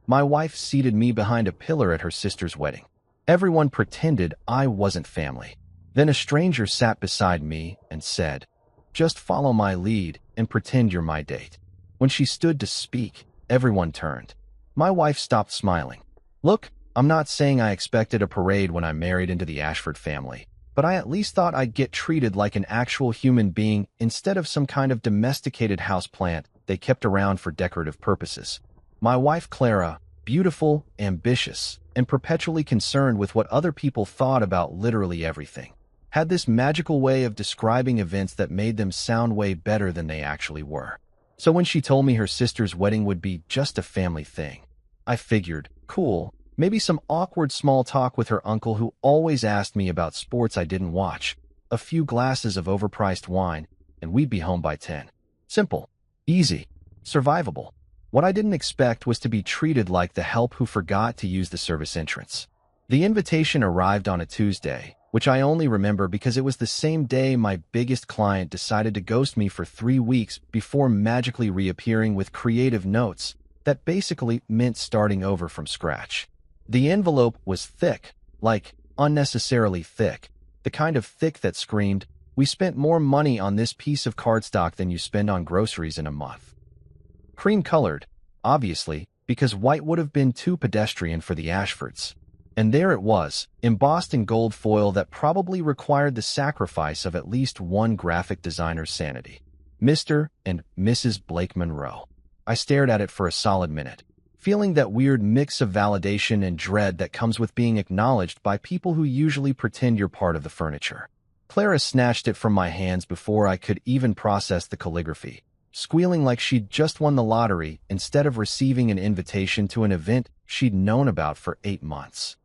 My wife seated me behind a pillar at her sister's wedding. Everyone pretended I wasn't family. Then a stranger sat beside me and said, "Just follow my lead and pretend you're my date." When she stood to speak, everyone turned. My wife stopped smiling. Look, I'm not saying I expected a parade when I married into the Ashford family, but I at least thought I'd get treated like an actual human being instead of some kind of domesticated houseplant they kept around for decorative purposes. My wife Clara, beautiful, ambitious, and perpetually concerned with what other people thought about literally everything, had this magical way of describing events that made them sound way better than they actually were. So when she told me her sister's wedding would be just a family thing, I figured, cool, maybe some awkward small talk with her uncle who always asked me about sports I didn't watch, a few glasses of overpriced wine, and we'd be home by 10. Simple, easy, survivable. What I didn't expect was to be treated like the help who forgot to use the service entrance. The invitation arrived on a Tuesday, which I only remember because it was the same day my biggest client decided to ghost me for 3 weeks before magically reappearing with creative notes that basically meant starting over from scratch. The envelope was thick, like unnecessarily thick, the kind of thick that screamed, "We spent more money on this piece of cardstock than you spend on groceries in a month." Cream-colored, obviously, because white would have been too pedestrian for the Ashfords. And there it was, embossed in gold foil that probably required the sacrifice of at least one graphic designer's sanity. Mr. and Mrs. Blake Monroe. I stared at it for a solid minute, feeling that weird mix of validation and dread that comes with being acknowledged by people who usually pretend you're part of the furniture. Clara snatched it from my hands before I could even process the calligraphy, squealing like she'd just won the lottery instead of receiving an invitation to an event she'd known about for 8 months.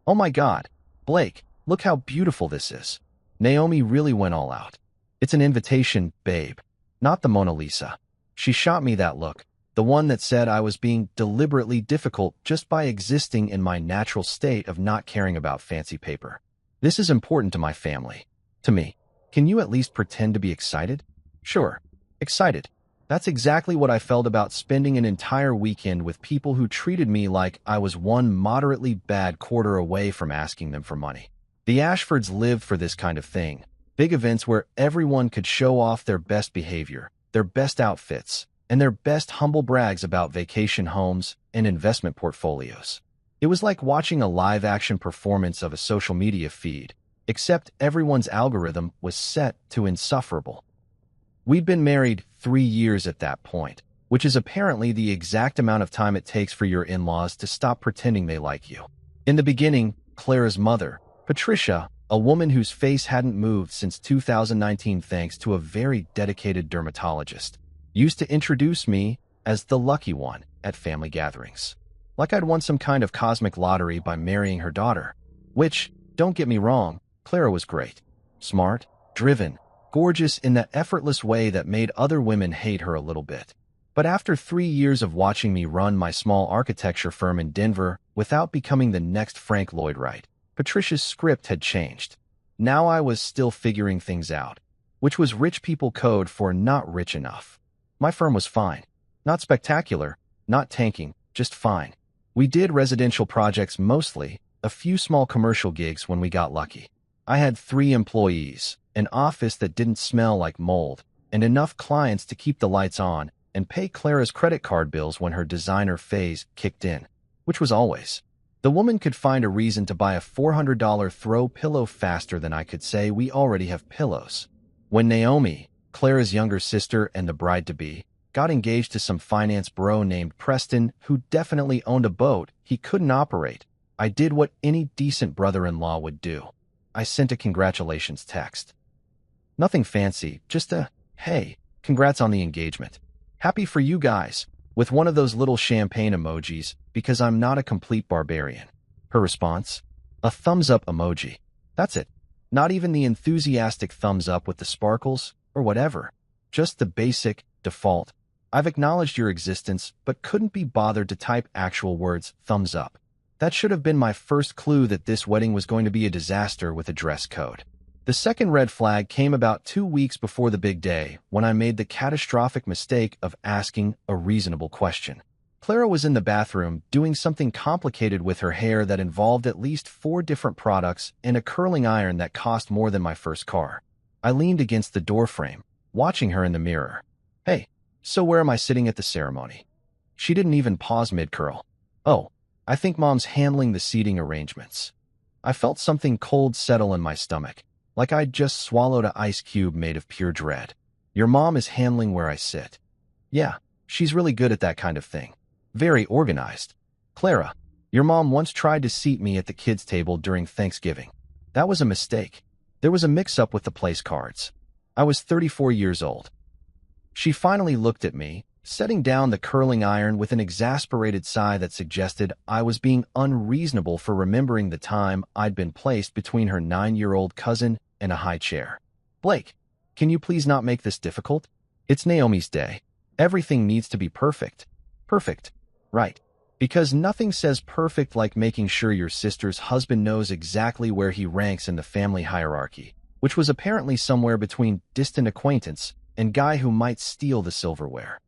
"Oh my God, Blake, look how beautiful this is." Naomi really went all out. "It's an invitation, babe, not the Mona Lisa." She shot me that look, the one that said I was being deliberately difficult just by existing in my natural state of not caring about fancy paper. "This is important to my family. To me. Can you at least pretend to be excited?" "Sure. Excited." That's exactly what I felt about spending an entire weekend with people who treated me like I was one moderately bad quarter away from asking them for money. The Ashfords lived for this kind of thing. Big events where everyone could show off their best behavior, their best outfits, and their best humble brags about vacation homes and investment portfolios. It was like watching a live-action performance of a social media feed, except everyone's algorithm was set to insufferable. We'd been married 3 years at that point, which is apparently the exact amount of time it takes for your in-laws to stop pretending they like you. In the beginning, Clara's mother, Patricia, a woman whose face hadn't moved since 2019 thanks to a very dedicated dermatologist, used to introduce me as the lucky one at family gatherings. Like I'd won some kind of cosmic lottery by marrying her daughter. Which, don't get me wrong, Clara was great. Smart, driven, gorgeous in that effortless way that made other women hate her a little bit. But after 3 years of watching me run my small architecture firm in Denver without becoming the next Frank Lloyd Wright, Patricia's script had changed. Now I was still figuring things out, which was rich people code for not rich enough. My firm was fine. Not spectacular, not tanking, just fine. We did residential projects mostly, a few small commercial gigs when we got lucky. I had 3 employees, an office that didn't smell like mold, and enough clients to keep the lights on and pay Clara's credit card bills when her designer phase kicked in, which was always. The woman could find a reason to buy a $400 throw pillow faster than I could say we already have pillows. When Naomi, Clara's younger sister and the bride-to-be, got engaged to some finance bro named Preston who definitely owned a boat he couldn't operate, I did what any decent brother-in-law would do. I sent a congratulations text. Nothing fancy, just a, "Hey, congrats on the engagement. Happy for you guys," with one of those little champagne emojis because I'm not a complete barbarian. Her response? A thumbs-up emoji. That's it. Not even the enthusiastic thumbs up with the sparkles or whatever. Just the basic, default, "I've acknowledged your existence but couldn't be bothered to type actual words, thumbs up." That should have been my first clue that this wedding was going to be a disaster with a dress code. The second red flag came about 2 weeks before the big day when I made the catastrophic mistake of asking a reasonable question. Clara was in the bathroom doing something complicated with her hair that involved at least 4 different products and a curling iron that cost more than my first car. I leaned against the doorframe, watching her in the mirror. Hey, so where am I sitting at the ceremony? She didn't even pause mid-curl. Oh, I think Mom's handling the seating arrangements. I felt something cold settle in my stomach, like I'd just swallowed an ice cube made of pure dread. Your mom is handling where I sit. Yeah, she's really good at that kind of thing. Very organized. Clara, your mom once tried to seat me at the kids' table during Thanksgiving. That was a mistake. There was a mix-up with the place cards. I was 34 years old. She finally looked at me, setting down the curling iron with an exasperated sigh that suggested I was being unreasonable for remembering the time I'd been placed between her 9-year-old cousin and a high chair. Blake, can you please not make this difficult? It's Naomi's day. Everything needs to be perfect. Perfect. Right. Because nothing says perfect like making sure your sister's husband knows exactly where he ranks in the family hierarchy, which was apparently somewhere between distant acquaintance and guy who might steal the silverware.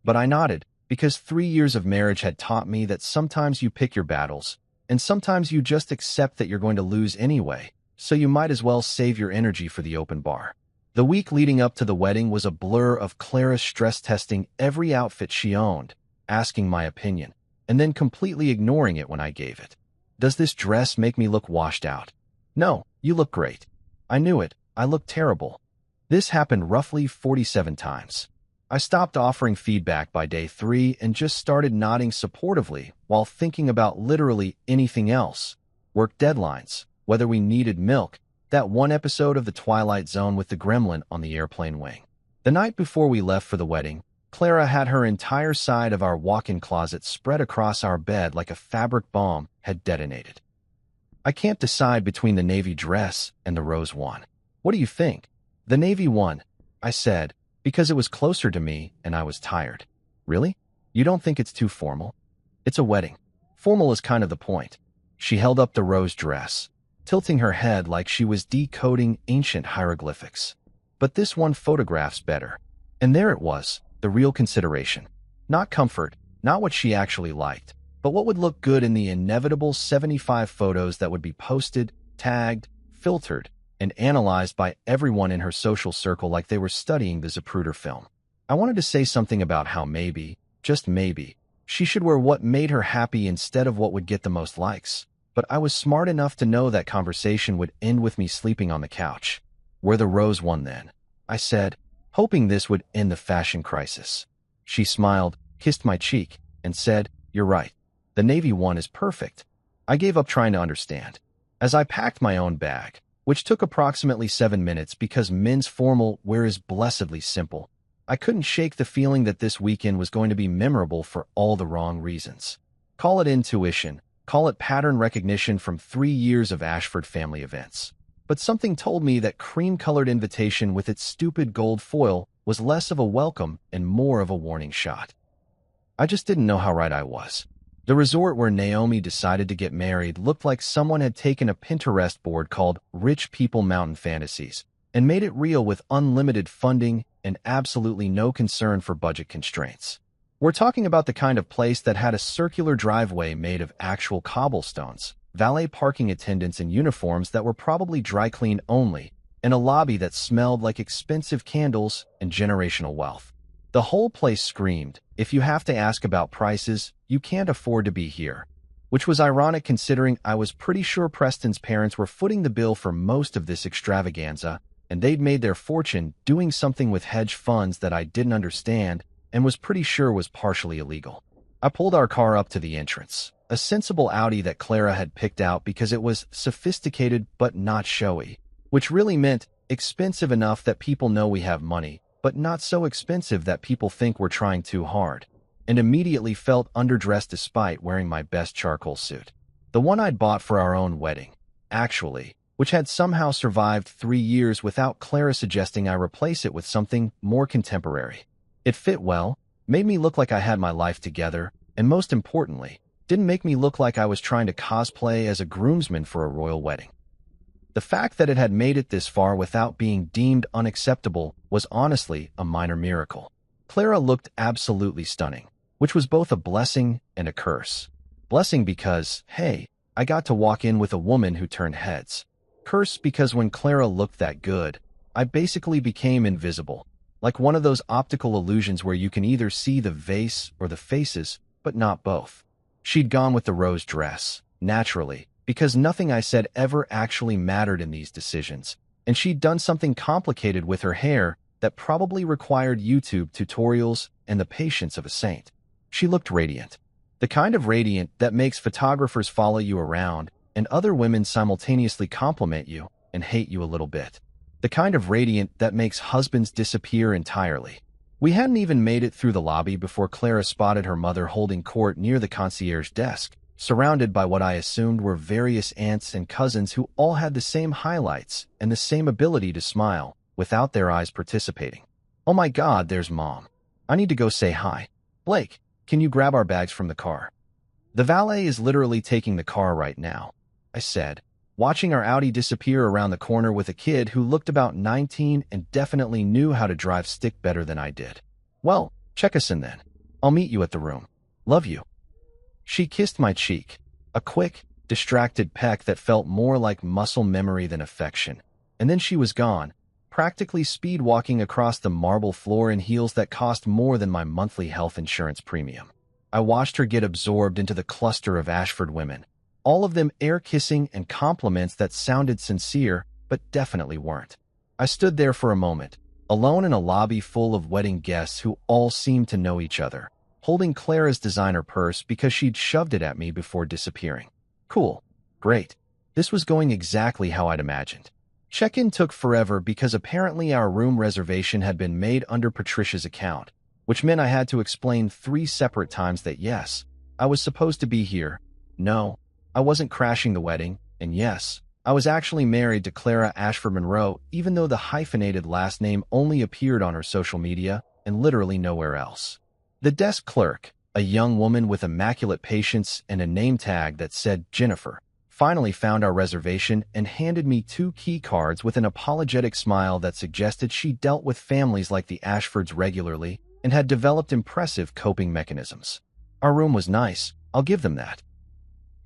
But I nodded, because 3 years of marriage had taught me that sometimes you pick your battles, and sometimes you just accept that you're going to lose anyway, so you might as well save your energy for the open bar. The week leading up to the wedding was a blur of Clara's stress testing every outfit she owned, asking my opinion, and then completely ignoring it when I gave it. Does this dress make me look washed out? No, you look great. I knew it, I looked terrible. This happened roughly 47 times. I stopped offering feedback by day 3 and just started nodding supportively while thinking about literally anything else. Work deadlines, whether we needed milk, that one episode of The Twilight Zone with the gremlin on the airplane wing. The night before we left for the wedding, Clara had her entire side of our walk-in closet spread across our bed like a fabric bomb had detonated. I can't decide between the navy dress and the rose one. What do you think? The navy one, I said, because it was closer to me and I was tired. Really? You don't think it's too formal? It's a wedding. Formal is kind of the point. She held up the rose dress, tilting her head like she was decoding ancient hieroglyphics. But this one photographs better. And there it was, the real consideration. Not comfort, not what she actually liked, but what would look good in the inevitable 75 photos that would be posted, tagged, filtered, and analyzed by everyone in her social circle like they were studying the Zapruder film. I wanted to say something about how maybe, just maybe, she should wear what made her happy instead of what would get the most likes. But I was smart enough to know that conversation would end with me sleeping on the couch. Wear the rose one then, I said, hoping this would end the fashion crisis. She smiled, kissed my cheek, and said, "You're right. The navy one is perfect." I gave up trying to understand. As I packed my own bag, which took approximately 7 minutes because men's formal wear is blessedly simple, I couldn't shake the feeling that this weekend was going to be memorable for all the wrong reasons. Call it intuition, call it pattern recognition from 3 years of Ashford family events. But something told me that cream-colored invitation with its stupid gold foil was less of a welcome and more of a warning shot. I just didn't know how right I was. The resort where Naomi decided to get married looked like someone had taken a Pinterest board called Rich People Mountain Fantasies and made it real with unlimited funding and absolutely no concern for budget constraints. We're talking about the kind of place that had a circular driveway made of actual cobblestones, valet parking attendants in uniforms that were probably dry clean only, and a lobby that smelled like expensive candles and generational wealth. The whole place screamed, if you have to ask about prices, you can't afford to be here. Which was ironic considering I was pretty sure Preston's parents were footing the bill for most of this extravaganza, and they'd made their fortune doing something with hedge funds that I didn't understand and was pretty sure was partially illegal. I pulled our car up to the entrance, a sensible Audi that Clara had picked out because it was sophisticated but not showy, which really meant expensive enough that people know we have money, but not so expensive that people think we're trying too hard, and immediately felt underdressed despite wearing my best charcoal suit. The one I'd bought for our own wedding, actually, which had somehow survived 3 years without Clara suggesting I replace it with something more contemporary. It fit well, made me look like I had my life together, and most importantly, didn't make me look like I was trying to cosplay as a groomsman for a royal wedding. The fact that it had made it this far without being deemed unacceptable was honestly a minor miracle. Clara looked absolutely stunning. which was both a blessing and a curse. Blessing because, hey, I got to walk in with a woman who turned heads. Curse because when Clara looked that good, I basically became invisible, like one of those optical illusions where you can either see the vase or the faces, but not both. She'd gone with the rose dress, naturally, because nothing I said ever actually mattered in these decisions, and she'd done something complicated with her hair that probably required YouTube tutorials and the patience of a saint. She looked radiant. The kind of radiant that makes photographers follow you around and other women simultaneously compliment you and hate you a little bit. The kind of radiant that makes husbands disappear entirely. We hadn't even made it through the lobby before Clara spotted her mother holding court near the concierge desk, surrounded by what I assumed were various aunts and cousins who all had the same highlights and the same ability to smile without their eyes participating. Oh my God, there's Mom. I need to go say hi. Blake, can you grab our bags from the car? The valet is literally taking the car right now, I said, watching our Audi disappear around the corner with a kid who looked about 19 and definitely knew how to drive stick better than I did. Well, check us in then. I'll meet you at the room. Love you. She kissed my cheek, a quick, distracted peck that felt more like muscle memory than affection, and then she was gone, practically speed walking across the marble floor in heels that cost more than my monthly health insurance premium. I watched her get absorbed into the cluster of Ashford women, all of them air-kissing and compliments that sounded sincere, but definitely weren't. I stood there for a moment, alone in a lobby full of wedding guests who all seemed to know each other, holding Clara's designer purse because she'd shoved it at me before disappearing. Cool. Great. This was going exactly how I'd imagined. Check-in took forever because apparently our room reservation had been made under Patricia's account, which meant I had to explain 3 separate times that yes, I was supposed to be here, no, I wasn't crashing the wedding, and yes, I was actually married to Clara Ashford Monroe, even though the hyphenated last name only appeared on her social media and literally nowhere else. The desk clerk, a young woman with immaculate patience and a name tag that said Jennifer, finally found our reservation and handed me 2 key cards with an apologetic smile that suggested she dealt with families like the Ashfords regularly and had developed impressive coping mechanisms. Our room was nice, I'll give them that.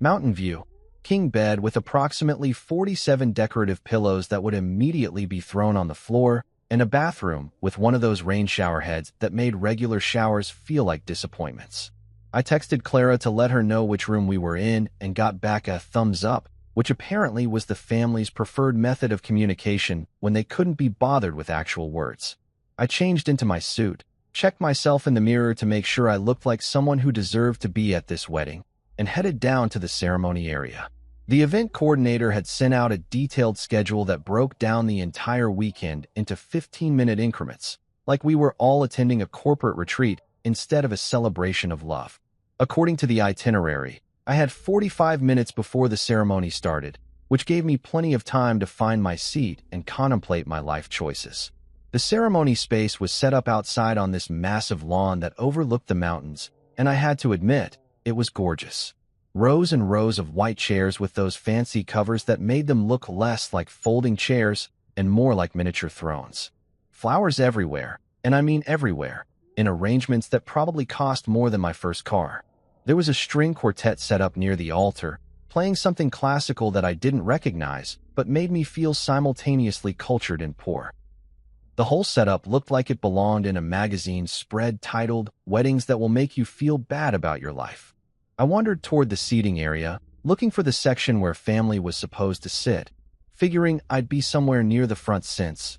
Mountain view, king bed with approximately 47 decorative pillows that would immediately be thrown on the floor, and a bathroom with one of those rain shower heads that made regular showers feel like disappointments. I texted Clara to let her know which room we were in and got back a thumbs up, which apparently was the family's preferred method of communication when they couldn't be bothered with actual words. I changed into my suit, checked myself in the mirror to make sure I looked like someone who deserved to be at this wedding, and headed down to the ceremony area. The event coordinator had sent out a detailed schedule that broke down the entire weekend into 15-minute increments, like we were all attending a corporate retreat instead of a celebration of love. According to the itinerary, I had 45 minutes before the ceremony started, which gave me plenty of time to find my seat and contemplate my life choices. The ceremony space was set up outside on this massive lawn that overlooked the mountains, and I had to admit, it was gorgeous. Rows and rows of white chairs with those fancy covers that made them look less like folding chairs and more like miniature thrones. Flowers everywhere, and I mean everywhere, in arrangements that probably cost more than my first car. There was a string quartet set up near the altar, playing something classical that I didn't recognize, but made me feel simultaneously cultured and poor. The whole setup looked like it belonged in a magazine spread titled Weddings That Will Make You Feel Bad About Your Life. I wandered toward the seating area, looking for the section where family was supposed to sit, figuring I'd be somewhere near the front since,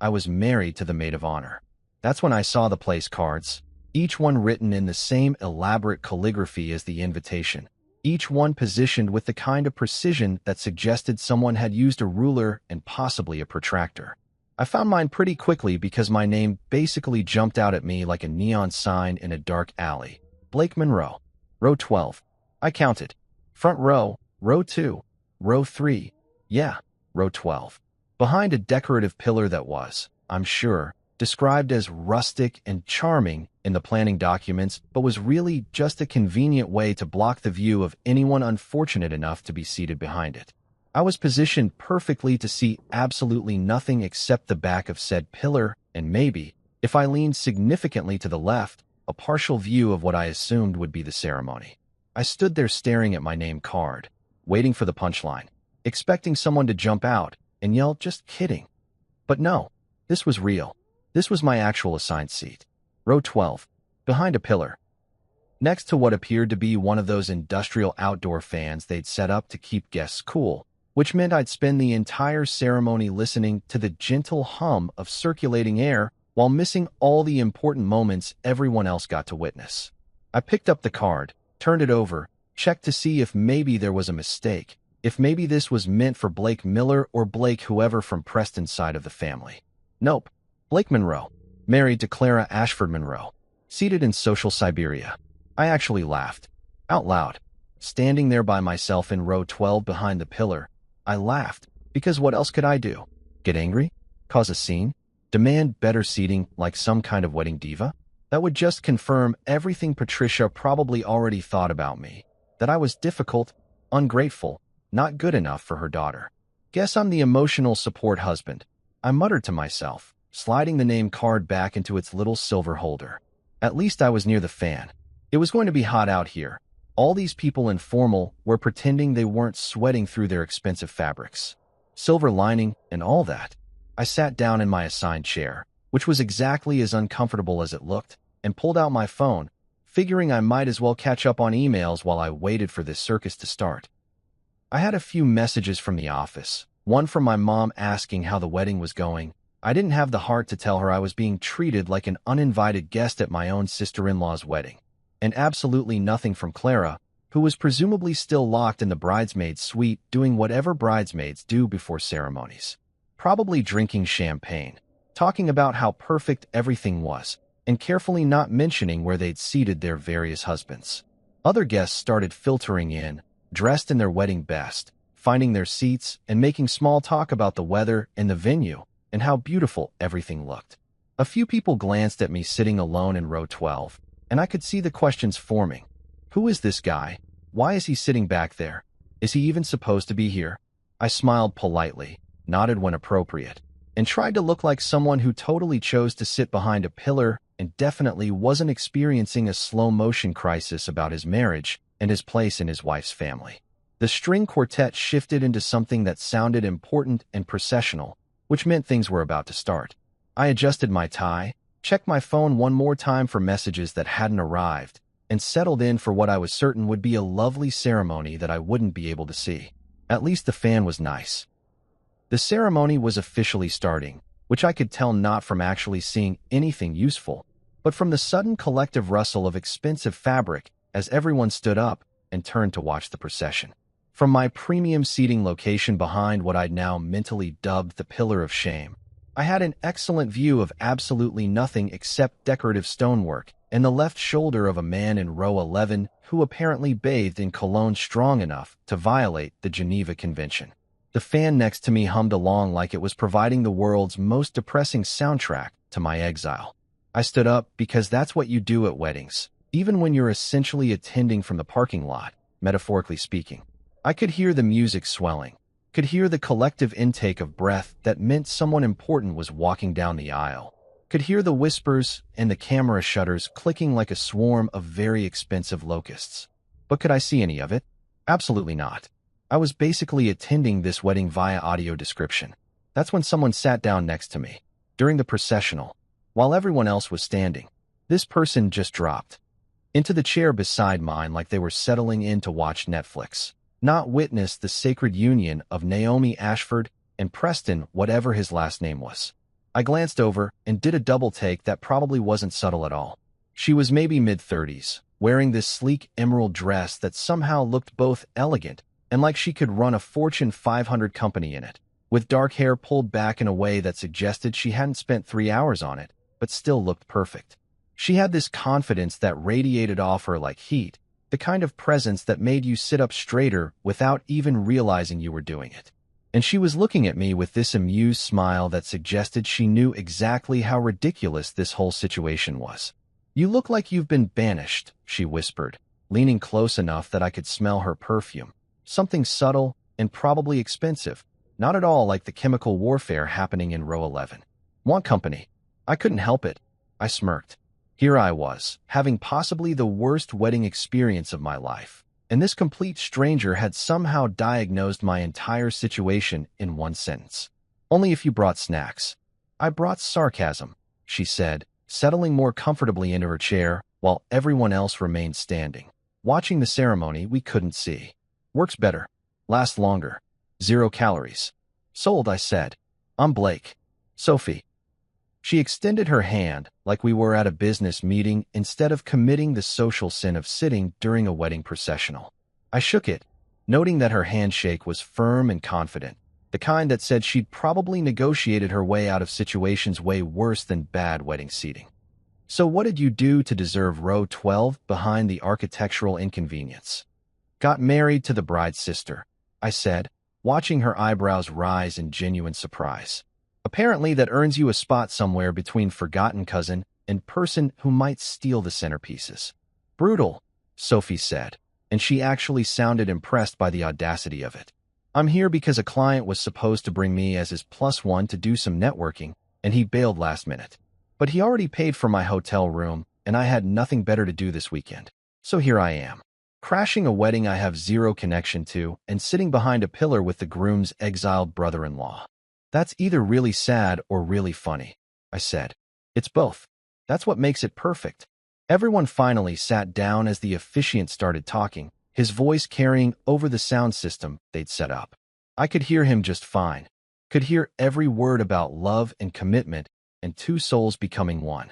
I was married to the maid of honor. That's when I saw the place cards, each one written in the same elaborate calligraphy as the invitation, each one positioned with the kind of precision that suggested someone had used a ruler and possibly a protractor. I found mine pretty quickly because my name basically jumped out at me like a neon sign in a dark alley. Blake Monroe. Row 12. I counted. Front row, row 2, row 3, yeah, row 12. Behind a decorative pillar that was, I'm sure, described as rustic and charming in the planning documents, but was really just a convenient way to block the view of anyone unfortunate enough to be seated behind it. I was positioned perfectly to see absolutely nothing except the back of said pillar, and maybe, if I leaned significantly to the left, a partial view of what I assumed would be the ceremony. I stood there staring at my name card, waiting for the punchline, expecting someone to jump out and yell, "Just kidding." But no, this was real. This was my actual assigned seat. Row 12, behind a pillar, next to what appeared to be one of those industrial outdoor fans they'd set up to keep guests cool, which meant I'd spend the entire ceremony listening to the gentle hum of circulating air while missing all the important moments everyone else got to witness. I picked up the card, turned it over, checked to see if maybe there was a mistake, if maybe this was meant for Blake Miller or Blake whoever from Preston's side of the family. Nope. Blake Monroe, married to Clara Ashford Monroe, seated in social Siberia. I actually laughed. Out loud. Standing there by myself in row 12 behind the pillar, I laughed, because what else could I do? Get angry? Cause a scene? Demand better seating like some kind of wedding diva? That would just confirm everything Patricia probably already thought about me, that I was difficult, ungrateful, not good enough for her daughter. Guess I'm the emotional support husband, I muttered to myself, sliding the name card back into its little silver holder. At least I was near the fan. It was going to be hot out here. All these people in formal were pretending they weren't sweating through their expensive fabrics. Silver lining and all that. I sat down in my assigned chair, which was exactly as uncomfortable as it looked, and pulled out my phone, figuring I might as well catch up on emails while I waited for this circus to start. I had a few messages from the office, one from my mom asking how the wedding was going. I didn't have the heart to tell her I was being treated like an uninvited guest at my own sister-in-law's wedding. And absolutely nothing from Clara, who was presumably still locked in the bridesmaid's suite doing whatever bridesmaids do before ceremonies. Probably drinking champagne, talking about how perfect everything was, and carefully not mentioning where they'd seated their various husbands. Other guests started filtering in, dressed in their wedding best, finding their seats and making small talk about the weather and the venue and how beautiful everything looked. A few people glanced at me sitting alone in row 12, and I could see the questions forming. Who is this guy? Why is he sitting back there? Is he even supposed to be here? I smiled politely, nodded when appropriate, and tried to look like someone who totally chose to sit behind a pillar and definitely wasn't experiencing a slow-motion crisis about his marriage and his place in his wife's family. The string quartet shifted into something that sounded important and processional, which meant things were about to start. I adjusted my tie, checked my phone one more time for messages that hadn't arrived, and settled in for what I was certain would be a lovely ceremony that I wouldn't be able to see. At least the fan was nice. The ceremony was officially starting, which I could tell not from actually seeing anything useful, but from the sudden collective rustle of expensive fabric as everyone stood up and turned to watch the procession. From my premium seating location behind what I'd now mentally dubbed the Pillar of Shame, I had an excellent view of absolutely nothing except decorative stonework and the left shoulder of a man in row 11 who apparently bathed in cologne strong enough to violate the Geneva Convention. The fan next to me hummed along like it was providing the world's most depressing soundtrack to my exile. I stood up because that's what you do at weddings, even when you're essentially attending from the parking lot, metaphorically speaking. I could hear the music swelling, could hear the collective intake of breath that meant someone important was walking down the aisle, could hear the whispers and the camera shutters clicking like a swarm of very expensive locusts. But could I see any of it? Absolutely not. I was basically attending this wedding via audio description. That's when someone sat down next to me, during the processional, while everyone else was standing. This person just dropped into the chair beside mine like they were settling in to watch Netflix, not witness the sacred union of Naomi Ashford and Preston, whatever his last name was. I glanced over and did a double take that probably wasn't subtle at all. She was maybe mid-30s, wearing this sleek emerald dress that somehow looked both elegant and like she could run a Fortune 500 company in it, with dark hair pulled back in a way that suggested she hadn't spent 3 hours on it, but still looked perfect. She had this confidence that radiated off her like heat, the kind of presence that made you sit up straighter without even realizing you were doing it. And she was looking at me with this amused smile that suggested she knew exactly how ridiculous this whole situation was. "You look like you've been banished," she whispered, leaning close enough that I could smell her perfume. Something subtle and probably expensive, not at all like the chemical warfare happening in row 11. "Want company?" I couldn't help it. I smirked. Here I was, having possibly the worst wedding experience of my life, and this complete stranger had somehow diagnosed my entire situation in one sentence. "Only if you brought snacks." "I brought sarcasm," she said, settling more comfortably into her chair while everyone else remained standing. Watching the ceremony, we couldn't see. "Works better. Lasts longer. 0 calories." "Sold," I said. "I'm Blake." "Sophie." She extended her hand like we were at a business meeting instead of committing the social sin of sitting during a wedding processional. I shook it, noting that her handshake was firm and confident, the kind that said she'd probably negotiated her way out of situations way worse than bad wedding seating. "So what did you do to deserve row 12 behind the architectural inconvenience?" "Got married to the bride's sister," I said, watching her eyebrows rise in genuine surprise. "Apparently that earns you a spot somewhere between forgotten cousin and person who might steal the centerpieces." "Brutal," Sophie said, and she actually sounded impressed by the audacity of it. "I'm here because a client was supposed to bring me as his +1 to do some networking, and he bailed last minute. But he already paid for my hotel room, and I had nothing better to do this weekend. So here I am, crashing a wedding I have zero connection to and sitting behind a pillar with the groom's exiled brother-in-law." "That's either really sad or really funny," I said. "It's both. That's what makes it perfect." Everyone finally sat down as the officiant started talking, his voice carrying over the sound system they'd set up. I could hear him just fine, could hear every word about love and commitment and two souls becoming one.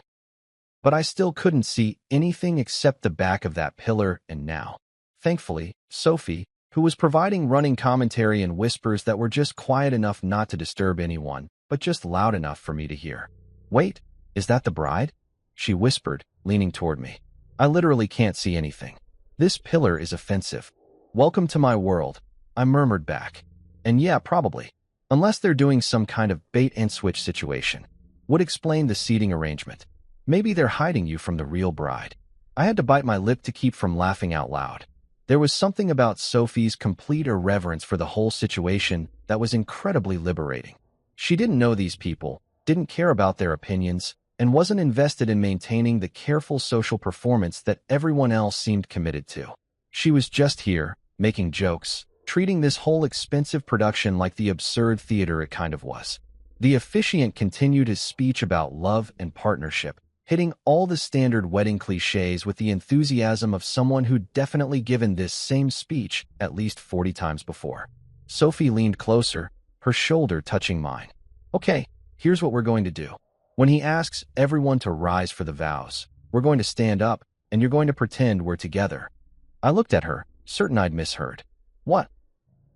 But I still couldn't see anything except the back of that pillar, and now, thankfully, Sophie, who was providing running commentary in whispers that were just quiet enough not to disturb anyone, but just loud enough for me to hear. "Wait, is that the bride?" she whispered, leaning toward me. "I literally can't see anything. This pillar is offensive." "Welcome to my world," I murmured back. "And yeah, probably. Unless they're doing some kind of bait-and-switch situation. Would explain the seating arrangement. Maybe they're hiding you from the real bride." I had to bite my lip to keep from laughing out loud. There was something about Sophie's complete irreverence for the whole situation that was incredibly liberating. She didn't know these people, didn't care about their opinions, and wasn't invested in maintaining the careful social performance that everyone else seemed committed to. She was just here, making jokes, treating this whole expensive production like the absurd theater it kind of was. The officiant continued his speech about love and partnership, hitting all the standard wedding cliches with the enthusiasm of someone who'd definitely given this same speech at least 40 times before. Sophie leaned closer, her shoulder touching mine. "Okay, here's what we're going to do. When he asks everyone to rise for the vows, we're going to stand up, and you're going to pretend we're together." I looked at her, certain I'd misheard. "What?"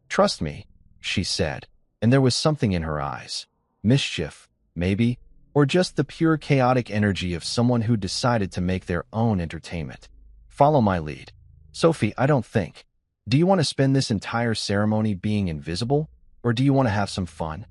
"Trust me," she said, and there was something in her eyes. Mischief, maybe, or just the pure chaotic energy of someone who decided to make their own entertainment. "Follow my lead." "Sophie, I don't think. Do you want to spend this entire ceremony being invisible, or do you want to have some fun?"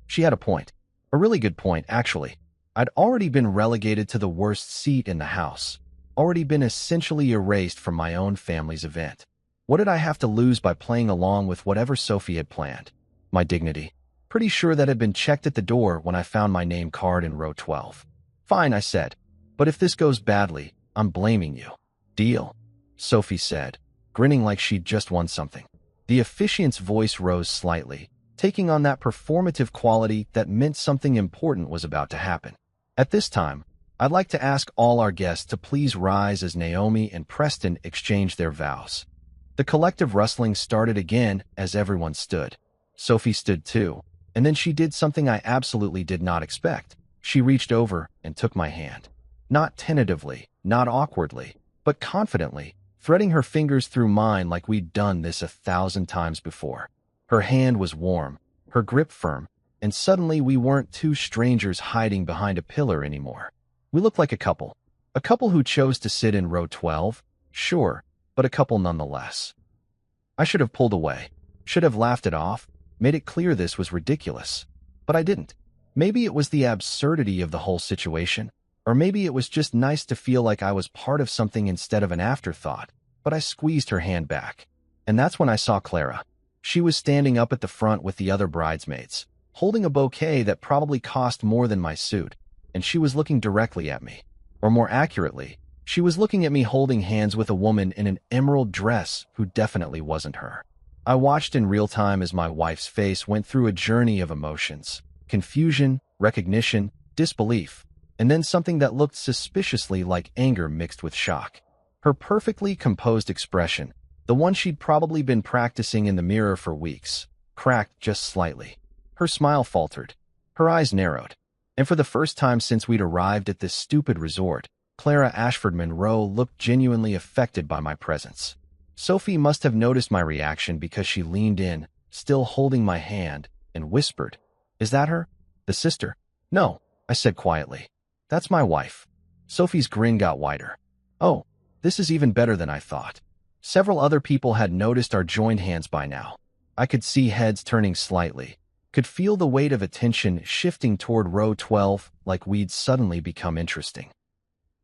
She had a point. A really good point, actually. I'd already been relegated to the worst seat in the house, already been essentially erased from my own family's event. What did I have to lose by playing along with whatever Sophie had planned? My dignity. Pretty sure that had been checked at the door when I found my name card in row 12. "Fine," I said. "But if this goes badly, I'm blaming you." "Deal," Sophie said, grinning like she'd just won something. The officiant's voice rose slightly, taking on that performative quality that meant something important was about to happen. "At this time, I'd like to ask all our guests to please rise as Naomi and Preston exchange their vows." The collective rustling started again as everyone stood. Sophie stood too, and then she did something I absolutely did not expect. She reached over and took my hand. Not tentatively, not awkwardly, but confidently, threading her fingers through mine like we'd done this 1,000 times before. Her hand was warm, her grip firm, and suddenly we weren't two strangers hiding behind a pillar anymore. We looked like a couple who chose to sit in row 12, sure, but a couple nonetheless. I should have pulled away, should have laughed it off, made it clear this was ridiculous. But I didn't. Maybe it was the absurdity of the whole situation, or maybe it was just nice to feel like I was part of something instead of an afterthought, but I squeezed her hand back. And that's when I saw Clara. She was standing up at the front with the other bridesmaids, holding a bouquet that probably cost more than my suit, and she was looking directly at me. Or more accurately, she was looking at me holding hands with a woman in an emerald dress who definitely wasn't her. I watched in real time as my wife's face went through a journey of emotions: confusion, recognition, disbelief, and then something that looked suspiciously like anger mixed with shock. Her perfectly composed expression, the one she'd probably been practicing in the mirror for weeks, cracked just slightly. Her smile faltered. Her eyes narrowed. And for the first time since we'd arrived at this stupid resort, Clara Ashford Monroe looked genuinely affected by my presence. Sophie must have noticed my reaction because she leaned in, still holding my hand, and whispered, "Is that her? The sister?" "No," I said quietly. "That's my wife." Sophie's grin got wider. "Oh, this is even better than I thought." Several other people had noticed our joined hands by now. I could see heads turning slightly, could feel the weight of attention shifting toward row 12 like we'd suddenly become interesting.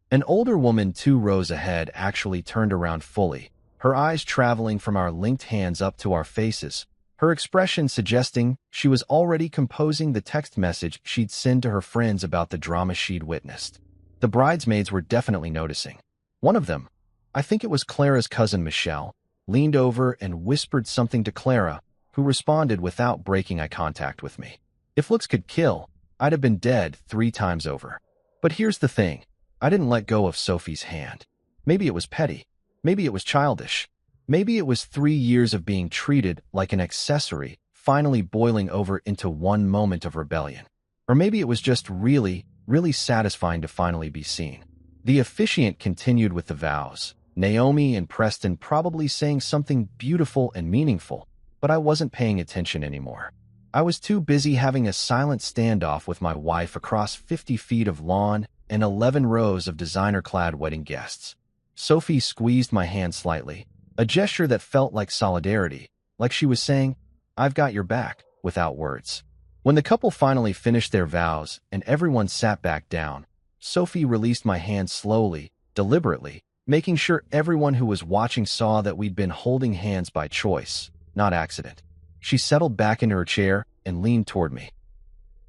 An older woman 2 rows ahead actually turned around fully, her eyes traveling from our linked hands up to our faces, her expression suggesting she was already composing the text message she'd send to her friends about the drama she'd witnessed. The bridesmaids were definitely noticing. One of them, I think it was Clara's cousin Michelle, leaned over and whispered something to Clara, who responded without breaking eye contact with me. If looks could kill, I'd have been dead 3 times over. But here's the thing. I didn't let go of Sophie's hand. Maybe it was petty. Maybe it was childish. Maybe it was 3 years of being treated like an accessory, finally boiling over into one moment of rebellion. Or maybe it was just really, really satisfying to finally be seen. The officiant continued with the vows, Naomi and Preston probably saying something beautiful and meaningful, but I wasn't paying attention anymore. I was too busy having a silent standoff with my wife across 50 feet of lawn and 11 rows of designer-clad wedding guests. Sophie squeezed my hand slightly, a gesture that felt like solidarity, like she was saying, "I've got your back," without words. When the couple finally finished their vows and everyone sat back down, Sophie released my hand slowly, deliberately, making sure everyone who was watching saw that we'd been holding hands by choice, not accident. She settled back into her chair and leaned toward me.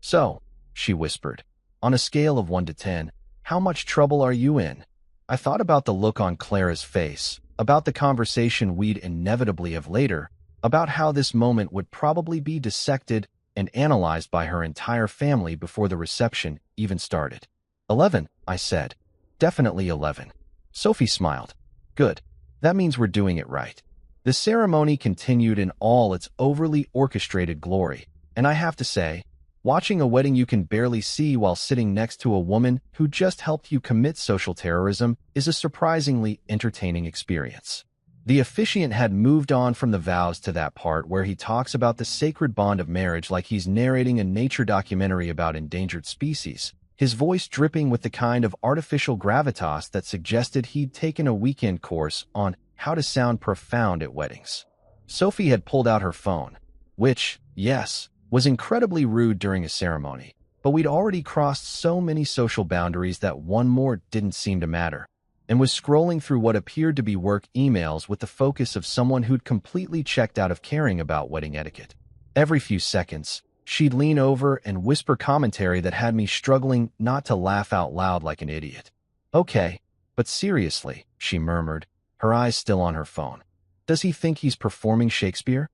"So," she whispered, "on a scale of 1 to 10, how much trouble are you in?" I thought about the look on Clara's face, about the conversation we'd inevitably have later, about how this moment would probably be dissected and analyzed by her entire family before the reception even started. 11, I said. "Definitely 11. Sophie smiled. "Good. That means we're doing it right." The ceremony continued in all its overly orchestrated glory, and I have to say, watching a wedding you can barely see while sitting next to a woman who just helped you commit social terrorism is a surprisingly entertaining experience. The officiant had moved on from the vows to that part where he talks about the sacred bond of marriage like he's narrating a nature documentary about endangered species, his voice dripping with the kind of artificial gravitas that suggested he'd taken a weekend course on how to sound profound at weddings. Sophie had pulled out her phone, which, yes, was incredibly rude during a ceremony, but we'd already crossed so many social boundaries that one more didn't seem to matter, and was scrolling through what appeared to be work emails with the focus of someone who'd completely checked out of caring about wedding etiquette. Every few seconds, she'd lean over and whisper commentary that had me struggling not to laugh out loud like an idiot. "Okay, but seriously," she murmured, her eyes still on her phone. "Does he think he's performing Shakespeare?"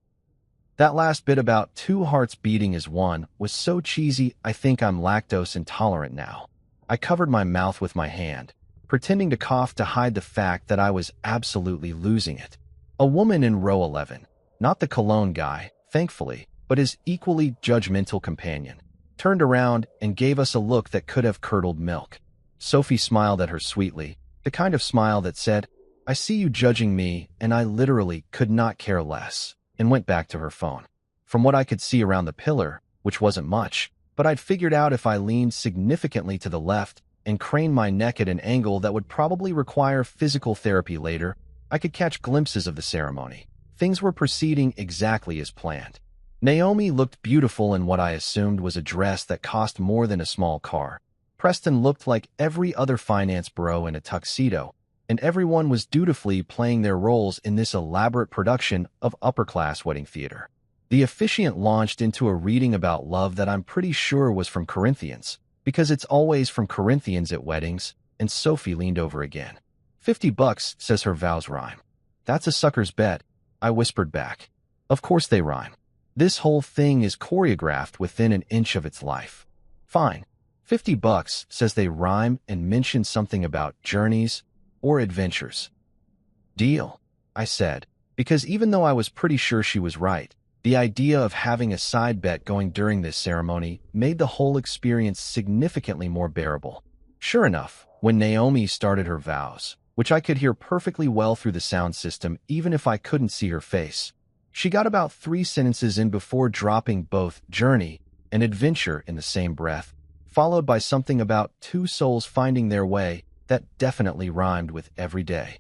That last bit about 2 hearts beating as one was so cheesy I think I'm lactose intolerant now. I covered my mouth with my hand, pretending to cough to hide the fact that I was absolutely losing it. A woman in row 11, not the cologne guy, thankfully, but his equally judgmental companion, turned around and gave us a look that could have curdled milk. Sophie smiled at her sweetly, the kind of smile that said, "I see you judging me, and I literally could not care less," and went back to her phone. From what I could see around the pillar, which wasn't much, but I'd figured out if I leaned significantly to the left and craned my neck at an angle that would probably require physical therapy later, I could catch glimpses of the ceremony. Things were proceeding exactly as planned. Naomi looked beautiful in what I assumed was a dress that cost more than a small car. Preston looked like every other finance bro in a tuxedo, and everyone was dutifully playing their roles in this elaborate production of upper-class wedding theater. The officiant launched into a reading about love that I'm pretty sure was from Corinthians, because it's always from Corinthians at weddings, and Sophie leaned over again. $50, says her vows rhyme. That's a sucker's bet, I whispered back. Of course they rhyme. This whole thing is choreographed within an inch of its life. Fine. $50, says they rhyme and mention something about journeys or adventures. Deal, I said, because even though I was pretty sure she was right, the idea of having a side bet going during this ceremony made the whole experience significantly more bearable. Sure enough, when Naomi started her vows, which I could hear perfectly well through the sound system even if I couldn't see her face, she got about 3 sentences in before dropping both journey and adventure in the same breath, followed by something about 2 souls finding their way that definitely rhymed with every day.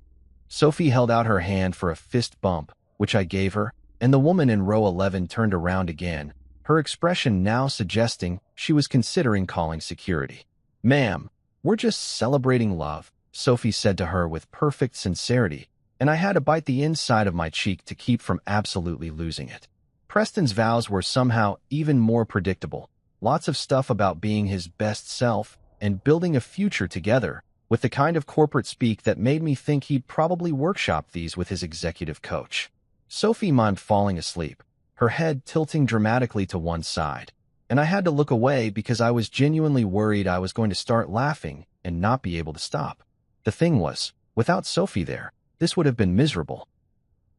Sophie held out her hand for a fist bump, which I gave her, and the woman in row 11 turned around again, her expression now suggesting she was considering calling security. Ma'am, we're just celebrating love, Sophie said to her with perfect sincerity, and I had to bite the inside of my cheek to keep from absolutely losing it. Preston's vows were somehow even more predictable. Lots of stuff about being his best self and building a future together, with the kind of corporate speak that made me think he'd probably workshop these with his executive coach. Sophie mimed falling asleep, her head tilting dramatically to one side, and I had to look away because I was genuinely worried I was going to start laughing and not be able to stop. The thing was, without Sophie there, this would have been miserable.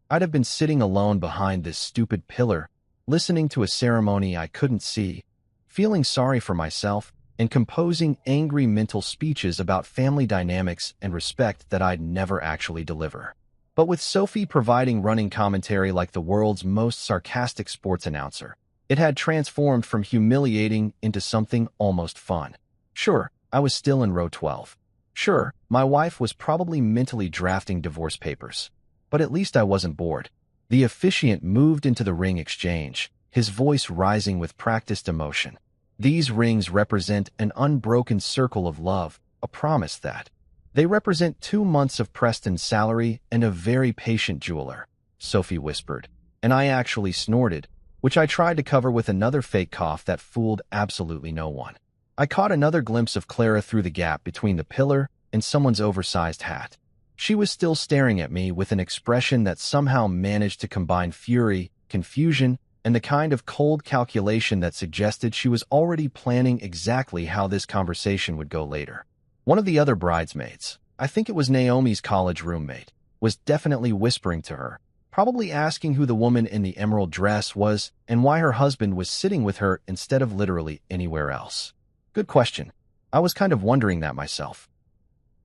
I'd have been sitting alone behind this stupid pillar, listening to a ceremony I couldn't see, feeling sorry for myself, and composing angry mental speeches about family dynamics and respect that I'd never actually deliver. But with Sophie providing running commentary like the world's most sarcastic sports announcer, it had transformed from humiliating into something almost fun. Sure, I was still in row 12. Sure, my wife was probably mentally drafting divorce papers. But at least I wasn't bored. The officiant moved into the ring exchange, his voice rising with practiced emotion. These rings represent an unbroken circle of love, a promise that they represent 2 months of Preston's salary and a very patient jeweler, Sophie whispered, and I actually snorted, which I tried to cover with another fake cough that fooled absolutely no one. I caught another glimpse of Clara through the gap between the pillar and someone's oversized hat. She was still staring at me with an expression that somehow managed to combine fury, confusion, and the kind of cold calculation that suggested she was already planning exactly how this conversation would go later. One of the other bridesmaids, I think it was Naomi's college roommate, was definitely whispering to her, probably asking who the woman in the emerald dress was and why her husband was sitting with her instead of literally anywhere else. Good question. I was kind of wondering that myself.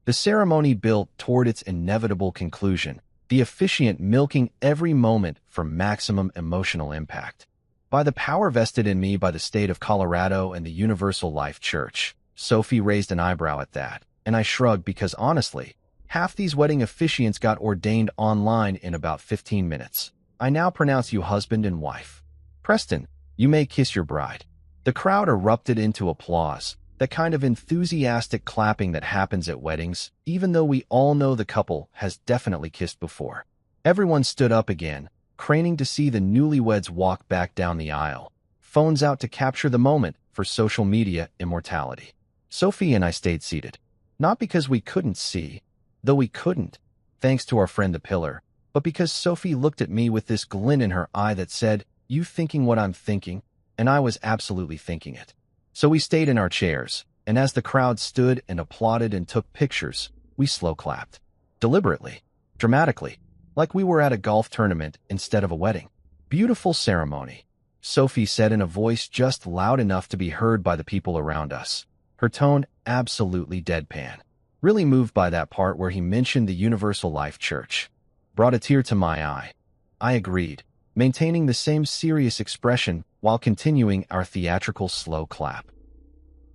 The ceremony built toward its inevitable conclusion, the officiant milking every moment for maximum emotional impact. By the power vested in me by the state of Colorado and the Universal Life Church, Sophie raised an eyebrow at that, and I shrugged because honestly, half these wedding officiants got ordained online in about 15 minutes. I now pronounce you husband and wife. Preston, you may kiss your bride. The crowd erupted into applause, that kind of enthusiastic clapping that happens at weddings, even though we all know the couple has definitely kissed before. Everyone stood up again, craning to see the newlyweds walk back down the aisle, phones out to capture the moment for social media immortality. Sophie and I stayed seated, not because we couldn't see, though we couldn't, thanks to our friend the pillar, but because Sophie looked at me with this glint in her eye that said, "You thinking what I'm thinking?" And I was absolutely thinking it. So we stayed in our chairs, and as the crowd stood and applauded and took pictures, we slow clapped. Deliberately, dramatically, like we were at a golf tournament instead of a wedding. Beautiful ceremony, Sophie said in a voice just loud enough to be heard by the people around us, her tone absolutely deadpan. Really moved by that part where he mentioned the Universal Life Church. Brought a tear to my eye. I agreed, maintaining the same serious expression while continuing our theatrical slow clap.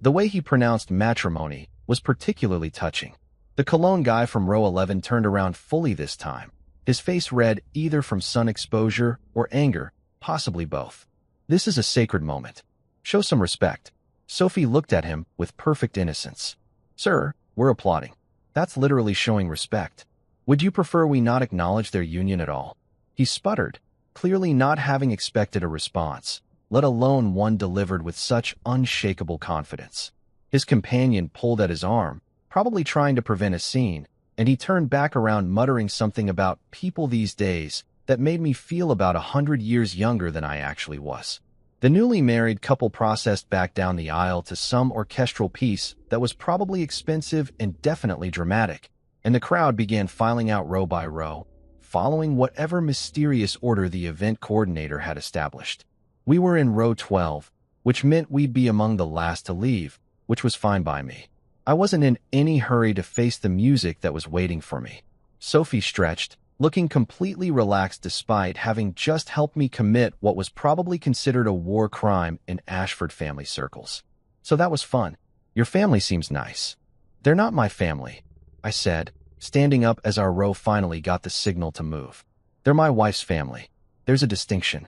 The way he pronounced matrimony was particularly touching. The cologne guy from row 11 turned around fully this time, his face red either from sun exposure or anger, possibly both. This is a sacred moment. Show some respect. Sophie looked at him with perfect innocence. Sir, we're applauding. That's literally showing respect. Would you prefer we not acknowledge their union at all? He sputtered, clearly not having expected a response, let alone one delivered with such unshakable confidence. His companion pulled at his arm, probably trying to prevent a scene, and he turned back around muttering something about people these days that made me feel about 100 years younger than I actually was. The newly married couple processed back down the aisle to some orchestral piece that was probably expensive and definitely dramatic, and the crowd began filing out row by row, following whatever mysterious order the event coordinator had established. We were in row 12, which meant we'd be among the last to leave, which was fine by me. I wasn't in any hurry to face the music that was waiting for me. Sophie stretched, looking completely relaxed despite having just helped me commit what was probably considered a war crime in Ashford family circles. So that was fun. Your family seems nice. They're not my family, I said, standing up as our row finally got the signal to move. They're my wife's family. There's a distinction.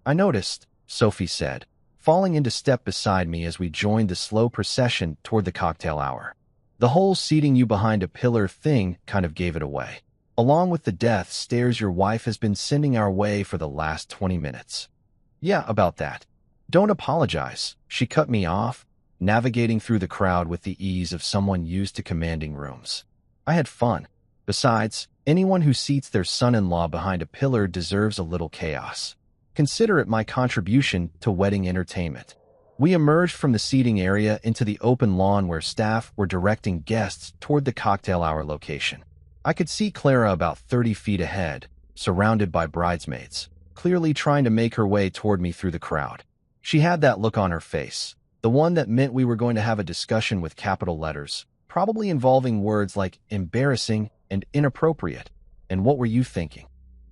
I noticed, Sophie said, falling into step beside me as we joined the slow procession toward the cocktail hour. The whole seating you behind a pillar thing kind of gave it away. Along with the death stares your wife has been sending our way for the last 20 minutes. Yeah, about that. Don't apologize, she cut me off, navigating through the crowd with the ease of someone used to commanding rooms. I had fun. Besides, anyone who seats their son-in-law behind a pillar deserves a little chaos. Consider it my contribution to wedding entertainment. We emerged from the seating area into the open lawn where staff were directing guests toward the cocktail hour location. I could see Clara about 30 feet ahead, surrounded by bridesmaids, clearly trying to make her way toward me through the crowd. She had that look on her face, the one that meant we were going to have a discussion with capital letters, probably involving words like embarrassing and inappropriate. And what were you thinking?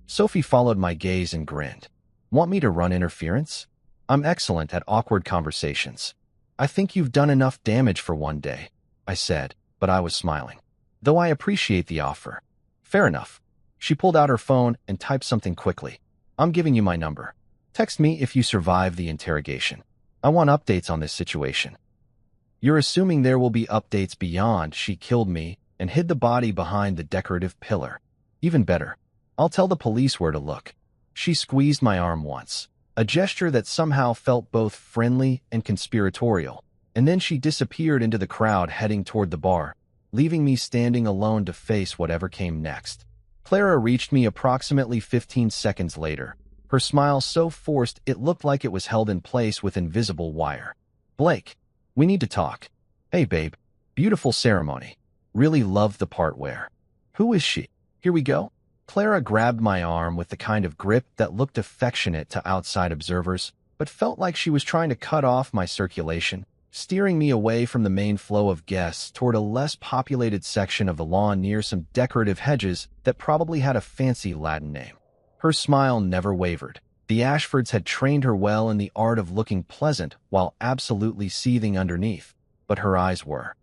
Sophie followed my gaze and grinned. Want me to run interference? I'm excellent at awkward conversations. I think you've done enough damage for one day, I said, but I was smiling. Though I appreciate the offer. Fair enough. She pulled out her phone and typed something quickly. I'm giving you my number. Text me if you survive the interrogation. I want updates on this situation. You're assuming there will be updates beyond she killed me and hid the body behind the decorative pillar. Even better. I'll tell the police where to look. She squeezed my arm once, a gesture that somehow felt both friendly and conspiratorial, and then she disappeared into the crowd heading toward the bar, leaving me standing alone to face whatever came next. Clara reached me approximately 15 seconds later, her smile so forced it looked like it was held in place with invisible wire. Blake, we need to talk. Hey babe, beautiful ceremony. Really loved the part where. Who is she? Here we go. Clara grabbed my arm with the kind of grip that looked affectionate to outside observers, but felt like she was trying to cut off my circulation, steering me away from the main flow of guests toward a less populated section of the lawn near some decorative hedges that probably had a fancy Latin name. Her smile never wavered. The Ashfords had trained her well in the art of looking pleasant while absolutely seething underneath, but her eyes were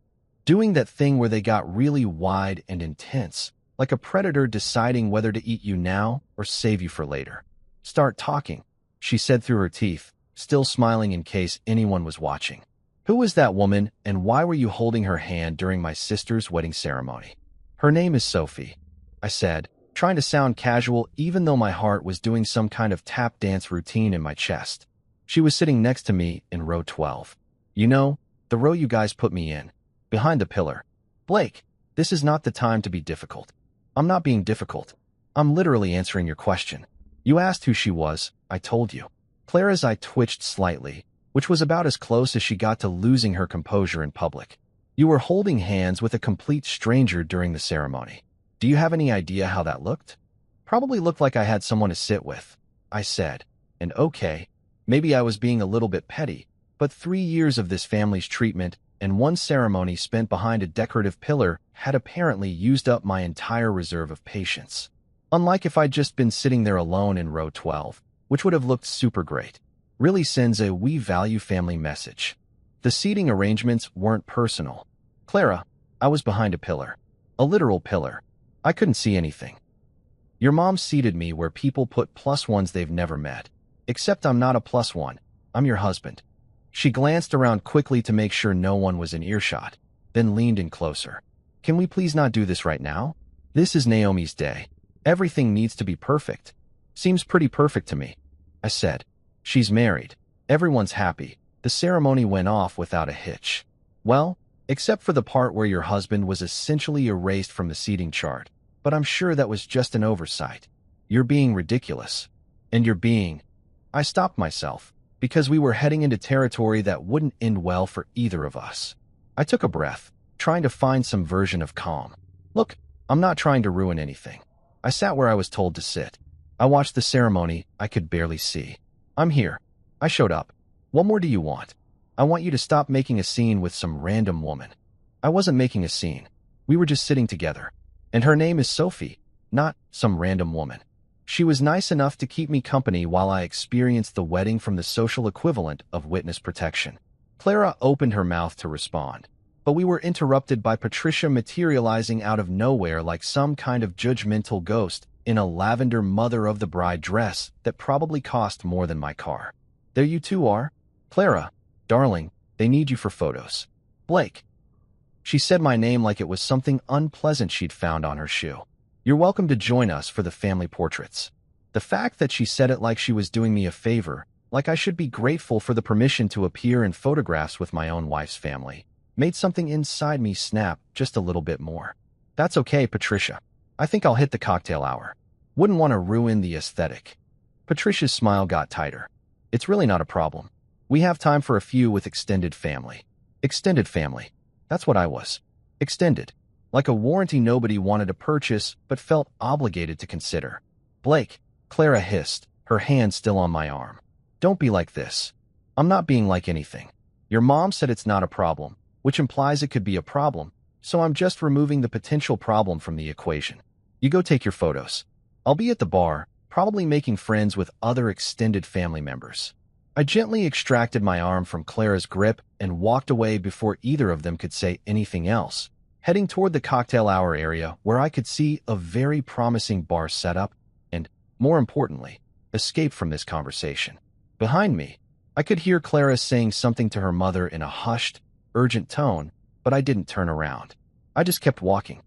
doing that thing where they got really wide and intense, like a predator deciding whether to eat you now or save you for later. Start talking, she said through her teeth, still smiling in case anyone was watching. Who was that woman, and why were you holding her hand during my sister's wedding ceremony? Her name is Sophie, I said, trying to sound casual even though my heart was doing some kind of tap dance routine in my chest. She was sitting next to me in row 12. You know, the row you guys put me in, behind the pillar. Blake, this is not the time to be difficult. I'm not being difficult. I'm literally answering your question. You asked who she was, I told you. Clara's eye twitched slightly, which was about as close as she got to losing her composure in public. You were holding hands with a complete stranger during the ceremony. Do you have any idea how that looked? Probably looked like I had someone to sit with, I said. And okay, maybe I was being a little bit petty, but 3 years of this family's treatment and one ceremony spent behind a decorative pillar had apparently used up my entire reserve of patience. Unlike if I'd just been sitting there alone in row 12, which would have looked super great. Really sends a we value family message. The seating arrangements weren't personal. Clara, I was behind a pillar. A literal pillar. I couldn't see anything. Your mom seated me where people put +1s they've never met. Except I'm not a +1. I'm your husband. She glanced around quickly to make sure no one was in earshot, then leaned in closer. Can we please not do this right now? This is Naomi's day. Everything needs to be perfect. Seems pretty perfect to me, I said. She's married. Everyone's happy. The ceremony went off without a hitch. Well, Except for the part where your husband was essentially erased from the seating chart. But I'm sure that was just an oversight. You're being ridiculous. And you're being... I stopped myself, because we were heading into territory that wouldn't end well for either of us. I took a breath, trying to find some version of calm. Look, I'm not trying to ruin anything. I sat where I was told to sit. I watched the ceremony I could barely see. I'm here. I showed up. What more do you want? I want you to stop making a scene with some random woman. I wasn't making a scene. We were just sitting together. And her name is Sophie, not some random woman. She was nice enough to keep me company while I experienced the wedding from the social equivalent of witness protection. Clara opened her mouth to respond, but we were interrupted by Patricia materializing out of nowhere like some kind of judgmental ghost in a lavender mother-of-the-bride dress that probably cost more than my car. There you two are. Clara, darling, they need you for photos. Blake. She said my name like it was something unpleasant she'd found on her shoe. You're welcome to join us for the family portraits. The fact that she said it like she was doing me a favor, like I should be grateful for the permission to appear in photographs with my own wife's family, made something inside me snap just a little bit more. That's okay, Patricia. I think I'll hit the cocktail hour. Wouldn't want to ruin the aesthetic. Patricia's smile got tighter. It's really not a problem. We have time for a few with extended family. Extended family. That's what I was. Extended. Like a warranty nobody wanted to purchase but felt obligated to consider. Blake, Clara hissed, her hand still on my arm. Don't be like this. I'm not being like anything. Your mom said it's not a problem, which implies it could be a problem, so I'm just removing the potential problem from the equation. You go take your photos. I'll be at the bar, probably making friends with other extended family members. I gently extracted my arm from Clara's grip and walked away before either of them could say anything else, heading toward the cocktail hour area where I could see a very promising bar setup and, more importantly, escape from this conversation. Behind me, I could hear Clara saying something to her mother in a hushed, urgent tone, but I didn't turn around. I just kept walking.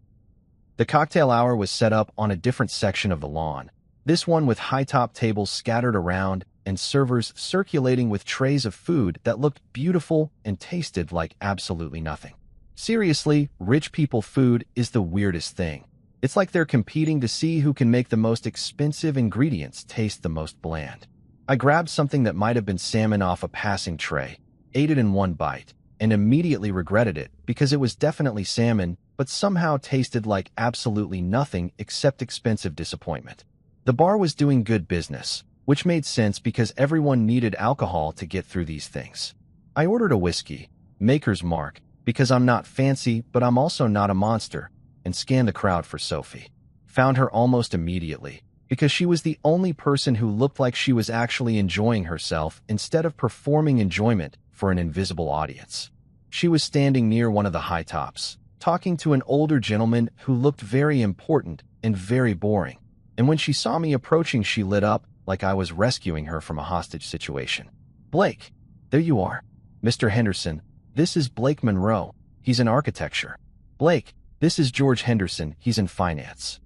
The cocktail hour was set up on a different section of the lawn, this one with high-top tables scattered around and servers circulating with trays of food that looked beautiful and tasted like absolutely nothing. Seriously, rich people food is the weirdest thing. It's like they're competing to see who can make the most expensive ingredients taste the most bland. I grabbed something that might have been salmon off a passing tray, ate it in one bite, and immediately regretted it because it was definitely salmon, but somehow tasted like absolutely nothing except expensive disappointment. The bar was doing good business, which made sense because everyone needed alcohol to get through these things. I ordered a whiskey, Maker's Mark, because I'm not fancy, but I'm also not a monster, and scanned the crowd for Sophie. Found her almost immediately, because she was the only person who looked like she was actually enjoying herself instead of performing enjoyment for an invisible audience. She was standing near one of the high tops, talking to an older gentleman who looked very important and very boring. And when she saw me approaching, she lit up like I was rescuing her from a hostage situation. Blake, there you are. Mr. Henderson, this is Blake Monroe. He's in architecture. Blake, this is George Henderson. He's in finance.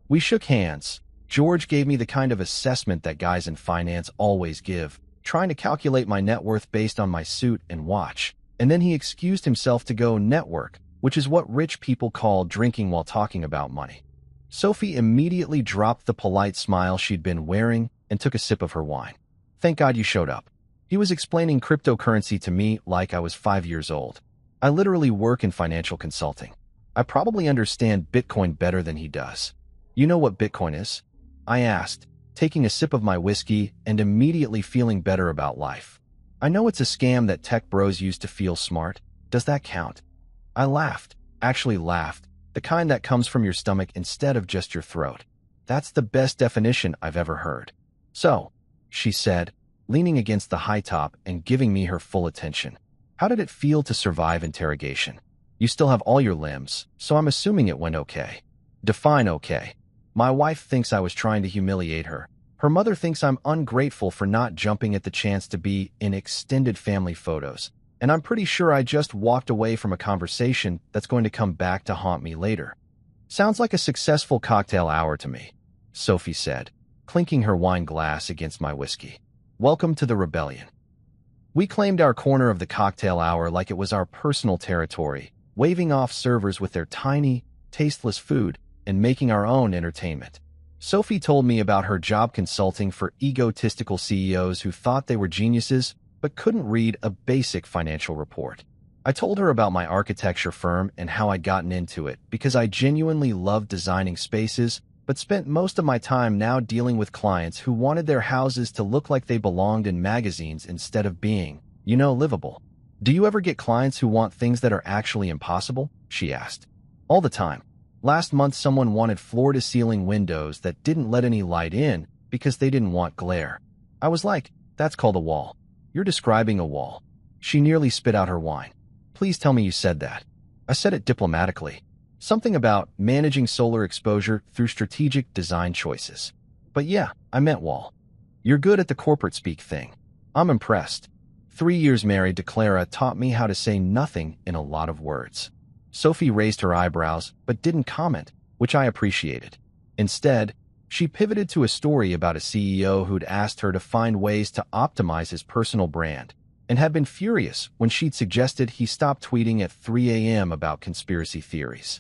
We shook hands. George gave me the kind of assessment that guys in finance always give, trying to calculate my net worth based on my suit and watch. And then he excused himself to go network, which is what rich people call drinking while talking about money. Sophie immediately dropped the polite smile she'd been wearing and took a sip of her wine. Thank God you showed up. He was explaining cryptocurrency to me like I was 5 years old. I literally work in financial consulting. I probably understand Bitcoin better than he does. You know what Bitcoin is? I asked, taking a sip of my whiskey and immediately feeling better about life. I know it's a scam that tech bros use to feel smart. Does that count? I laughed, actually laughed, the kind that comes from your stomach instead of just your throat. That's the best definition I've ever heard. So, she said, leaning against the high top and giving me her full attention. How did it feel to survive interrogation? You still have all your limbs, so I'm assuming it went okay. Define okay. My wife thinks I was trying to humiliate her. Her mother thinks I'm ungrateful for not jumping at the chance to be in extended family photos. And I'm pretty sure I just walked away from a conversation that's going to come back to haunt me later. Sounds like a successful cocktail hour to me, Sophie said, clinking her wine glass against my whiskey. Welcome to the rebellion. We claimed our corner of the cocktail hour like it was our personal territory, waving off servers with their tiny, tasteless food and making our own entertainment. Sophie told me about her job consulting for egotistical CEOs who thought they were geniuses but couldn't read a basic financial report. I told her about my architecture firm and how I'd gotten into it because I genuinely loved designing spaces, but spent most of my time now dealing with clients who wanted their houses to look like they belonged in magazines instead of being, livable. Do you ever get clients who want things that are actually impossible? She asked. All the time. Last month, someone wanted floor-to-ceiling windows that didn't let any light in because they didn't want glare. I was like, that's called a wall. You're describing a wall. She nearly spit out her wine. Please tell me you said that. I said it diplomatically. Something about managing solar exposure through strategic design choices. But yeah, I meant wall. You're good at the corporate speak thing. I'm impressed. 3 years married to Clara taught me how to say nothing in a lot of words. Sophie raised her eyebrows, but didn't comment, which I appreciated. Instead, she pivoted to a story about a CEO who'd asked her to find ways to optimize his personal brand, and had been furious when she'd suggested he stop tweeting at 3 a.m. about conspiracy theories.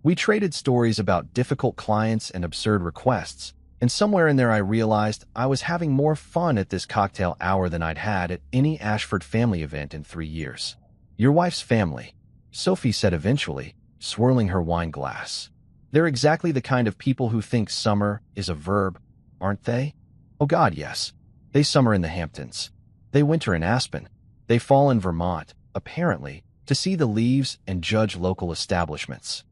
We traded stories about difficult clients and absurd requests, and somewhere in there I realized I was having more fun at this cocktail hour than I'd had at any Ashford family event in 3 years. Your wife's family, Sophie said eventually, swirling her wine glass. They're exactly the kind of people who think summer is a verb, aren't they? Oh God, yes. They summer in the Hamptons. They winter in Aspen. They fall in Vermont, apparently, to see the leaves and judge local establishments.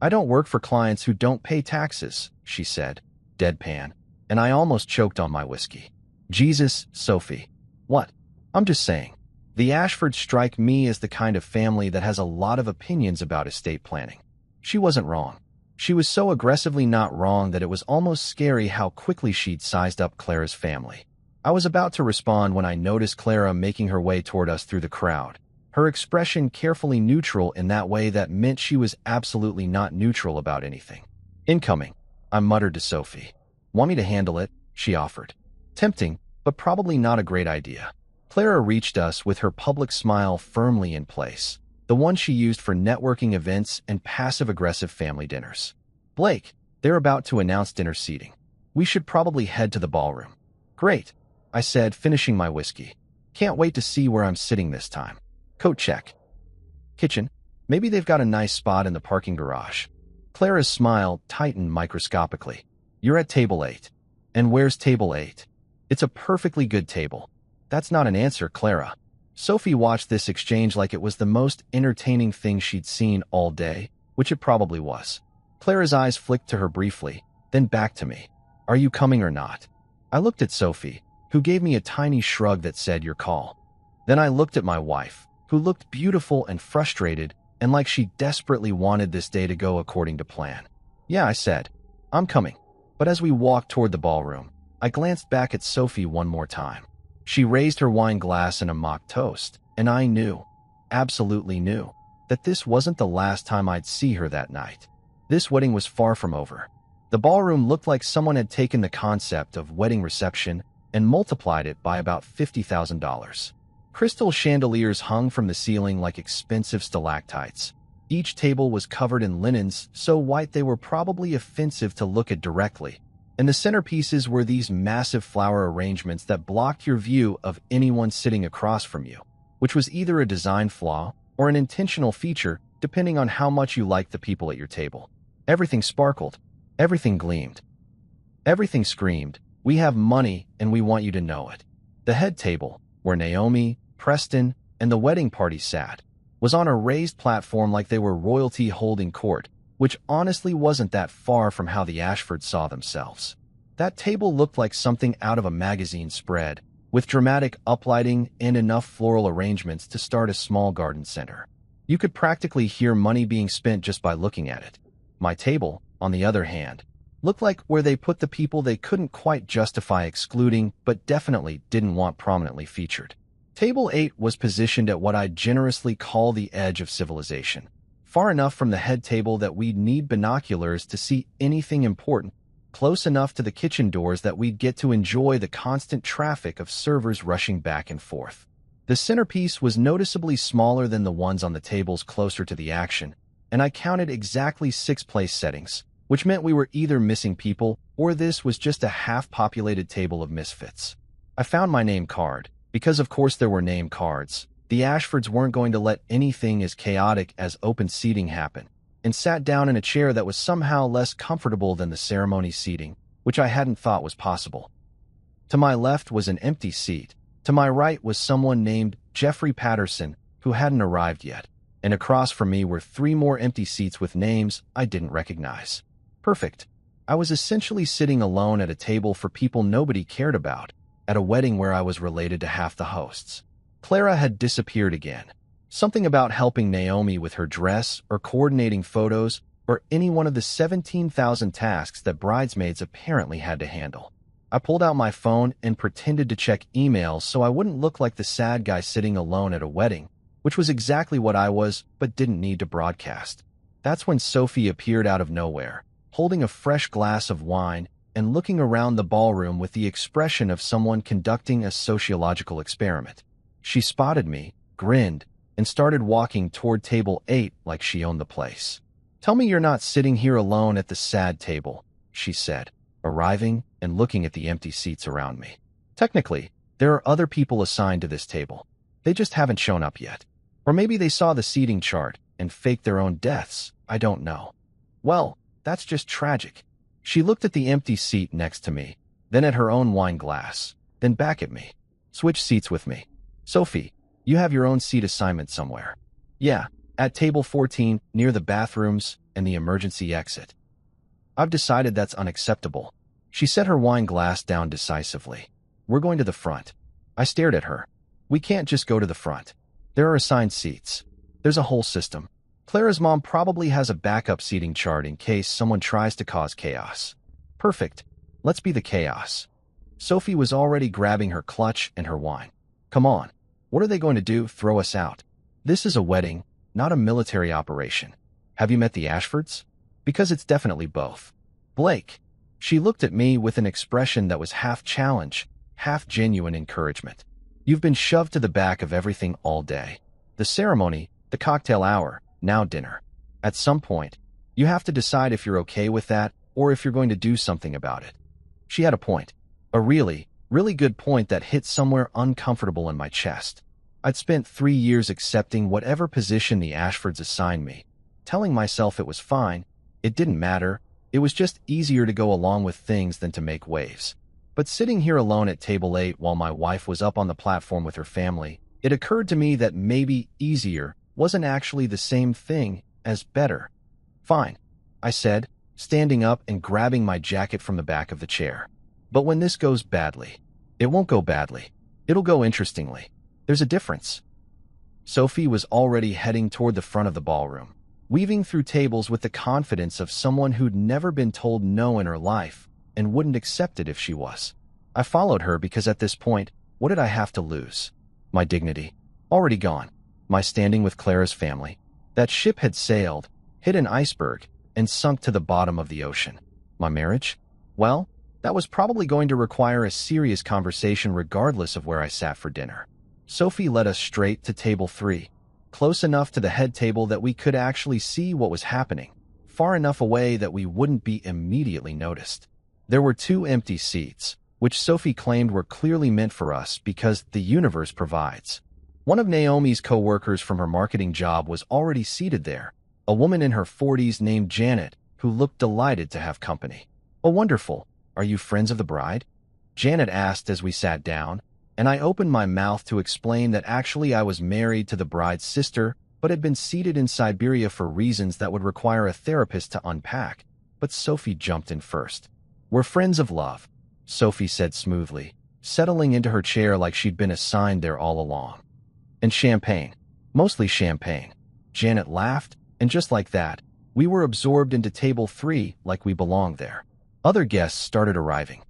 I don't work for clients who don't pay taxes, she said, deadpan, and I almost choked on my whiskey. Jesus, Sophie. What? I'm just saying. The Ashfords strike me as the kind of family that has a lot of opinions about estate planning. She wasn't wrong. She was so aggressively not wrong that it was almost scary how quickly she'd sized up Clara's family. I was about to respond when I noticed Clara making her way toward us through the crowd, her expression carefully neutral in that way that meant she was absolutely not neutral about anything. Incoming, I muttered to Sophie. Want me to handle it? She offered. Tempting, but probably not a great idea. Clara reached us with her public smile firmly in place, the one she used for networking events and passive-aggressive family dinners. Blake, they're about to announce dinner seating. We should probably head to the ballroom. Great, I said, finishing my whiskey. Can't wait to see where I'm sitting this time. Coat check. Kitchen. Maybe they've got a nice spot in the parking garage. Clara's smile tightened microscopically. You're at table 8. And where's table 8? It's a perfectly good table. That's not an answer, Clara. Sophie watched this exchange like it was the most entertaining thing she'd seen all day, which it probably was. Clara's eyes flicked to her briefly, then back to me. Are you coming or not? I looked at Sophie, who gave me a tiny shrug that said, your call. Then I looked at my wife, who looked beautiful and frustrated and like she desperately wanted this day to go according to plan. Yeah, I said, I'm coming. But as we walked toward the ballroom, I glanced back at Sophie one more time. She raised her wine glass in a mock toast, and I knew, absolutely knew, that this wasn't the last time I'd see her that night. This wedding was far from over. The ballroom looked like someone had taken the concept of wedding reception and multiplied it by about $50,000. Crystal chandeliers hung from the ceiling like expensive stalactites. Each table was covered in linens so white they were probably offensive to look at directly, and the centerpieces were these massive flower arrangements that blocked your view of anyone sitting across from you, which was either a design flaw or an intentional feature depending on how much you liked the people at your table. Everything sparkled. Everything gleamed. Everything screamed, we have money and we want you to know it. The head table, where Naomi, Preston, and the wedding party sat, was on a raised platform like they were royalty holding court, which honestly wasn't that far from how the Ashfords saw themselves. That table looked like something out of a magazine spread, with dramatic uplighting and enough floral arrangements to start a small garden center. You could practically hear money being spent just by looking at it. My table, on the other hand, looked like where they put the people they couldn't quite justify excluding but definitely didn't want prominently featured. Table 8 was positioned at what I'd generously call the edge of civilization, far enough from the head table that we'd need binoculars to see anything important, close enough to the kitchen doors that we'd get to enjoy the constant traffic of servers rushing back and forth. The centerpiece was noticeably smaller than the ones on the tables closer to the action, and I counted exactly 6 place settings, which meant we were either missing people or this was just a half-populated table of misfits. I found my name card, because of course there were name cards. The Ashfords weren't going to let anything as chaotic as open seating happen, and sat down in a chair that was somehow less comfortable than the ceremony seating, which I hadn't thought was possible. To my left was an empty seat. To my right was someone named Jeffrey Patterson, who hadn't arrived yet, and across from me were 3 more empty seats with names I didn't recognize. Perfect. I was essentially sitting alone at a table for people nobody cared about, at a wedding where I was related to half the hosts. Clara had disappeared again. Something about helping Naomi with her dress or coordinating photos or any one of the 17,000 tasks that bridesmaids apparently had to handle. I pulled out my phone and pretended to check emails so I wouldn't look like the sad guy sitting alone at a wedding, which was exactly what I was but didn't need to broadcast. That's when Sophie appeared out of nowhere, holding a fresh glass of wine and looking around the ballroom with the expression of someone conducting a sociological experiment. She spotted me, grinned, and started walking toward table 8 like she owned the place. "Tell me you're not sitting here alone at the sad table," she said, arriving and looking at the empty seats around me. "Technically, there are other people assigned to this table. They just haven't shown up yet. Or maybe they saw the seating chart and faked their own deaths. I don't know." "Well, that's just tragic." She looked at the empty seat next to me, then at her own wine glass, then back at me. "Switch seats with me. Sophie, you have your own seat assignment somewhere." "Yeah, at table 14, near the bathrooms and the emergency exit." "I've decided that's unacceptable." She set her wine glass down decisively. "We're going to the front." I stared at her. "We can't just go to the front. There are assigned seats. There's a whole system. Clara's mom probably has a backup seating chart in case someone tries to cause chaos." "Perfect. Let's be the chaos." Sophie was already grabbing her clutch and her wine. "Come on. What are they going to do, throw us out? This is a wedding, not a military operation. Have you met the Ashfords? Because it's definitely both." "Blake." She looked at me with an expression that was half challenge, half genuine encouragement. "You've been shoved to the back of everything all day. The ceremony, the cocktail hour, now dinner. At some point, you have to decide if you're okay with that or if you're going to do something about it." She had a point. A really good point that hit somewhere uncomfortable in my chest. I'd spent 3 years accepting whatever position the Ashfords assigned me, telling myself it was fine, it didn't matter, it was just easier to go along with things than to make waves. But sitting here alone at table 8 while my wife was up on the platform with her family, it occurred to me that maybe easier wasn't actually the same thing as better. "Fine," I said, standing up and grabbing my jacket from the back of the chair. "But when this goes badly..." "It won't go badly. It'll go interestingly. There's a difference." Sophie was already heading toward the front of the ballroom, weaving through tables with the confidence of someone who'd never been told no in her life and wouldn't accept it if she was. I followed her because at this point, what did I have to lose? My dignity. Already gone. My standing with Clara's family. That ship had sailed, hit an iceberg, and sunk to the bottom of the ocean. My marriage? Well, that was probably going to require a serious conversation regardless of where I sat for dinner. Sophie led us straight to table 3, close enough to the head table that we could actually see what was happening, far enough away that we wouldn't be immediately noticed. There were 2 empty seats, which Sophie claimed were clearly meant for us because the universe provides. One of Naomi's co-workers from her marketing job was already seated there, a woman in her 40s named Janet, who looked delighted to have company. "Oh, wonderful. Are you friends of the bride?" Janet asked as we sat down, and I opened my mouth to explain that actually I was married to the bride's sister, but had been seated in Siberia for reasons that would require a therapist to unpack. But Sophie jumped in first. "We're friends of love," Sophie said smoothly, settling into her chair like she'd been assigned there all along. "And champagne. Mostly champagne." Janet laughed, and just like that, we were absorbed into table 3 like we belonged there. Other guests started arriving.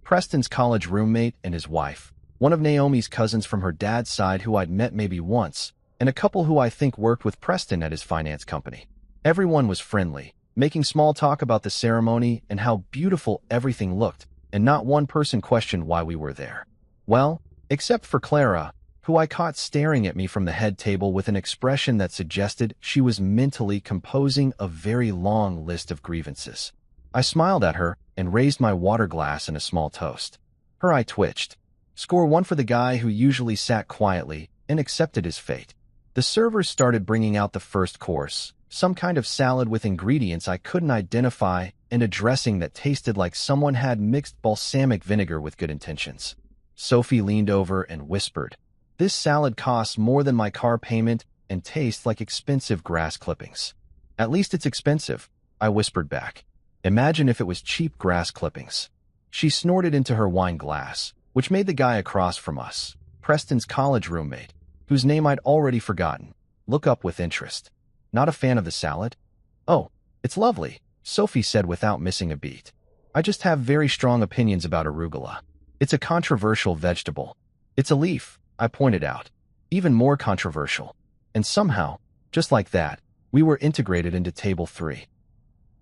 Preston's college roommate and his wife, one of Naomi's cousins from her dad's side who I'd met maybe once, and a couple who I think worked with Preston at his finance company. Everyone was friendly, making small talk about the ceremony and how beautiful everything looked, and not one person questioned why we were there. Well, except for Clara, who I caught staring at me from the head table with an expression that suggested she was mentally composing a very long list of grievances. I smiled at her and raised my water glass in a small toast. Her eye twitched. Score 1 for the guy who usually sat quietly and accepted his fate. The servers started bringing out the first course, some kind of salad with ingredients I couldn't identify and a dressing that tasted like someone had mixed balsamic vinegar with good intentions. Sophie leaned over and whispered, "This salad costs more than my car payment and tastes like expensive grass clippings." "At least it's expensive," I whispered back. "Imagine if it was cheap grass clippings." She snorted into her wine glass, which made the guy across from us, Preston's college roommate, whose name I'd already forgotten, look up with interest. "Not a fan of the salad?" "Oh, it's lovely," Sophie said without missing a beat. "I just have very strong opinions about arugula. It's a controversial vegetable." "It's a leaf," I pointed out. "Even more controversial." And somehow, just like that, we were integrated into table 3.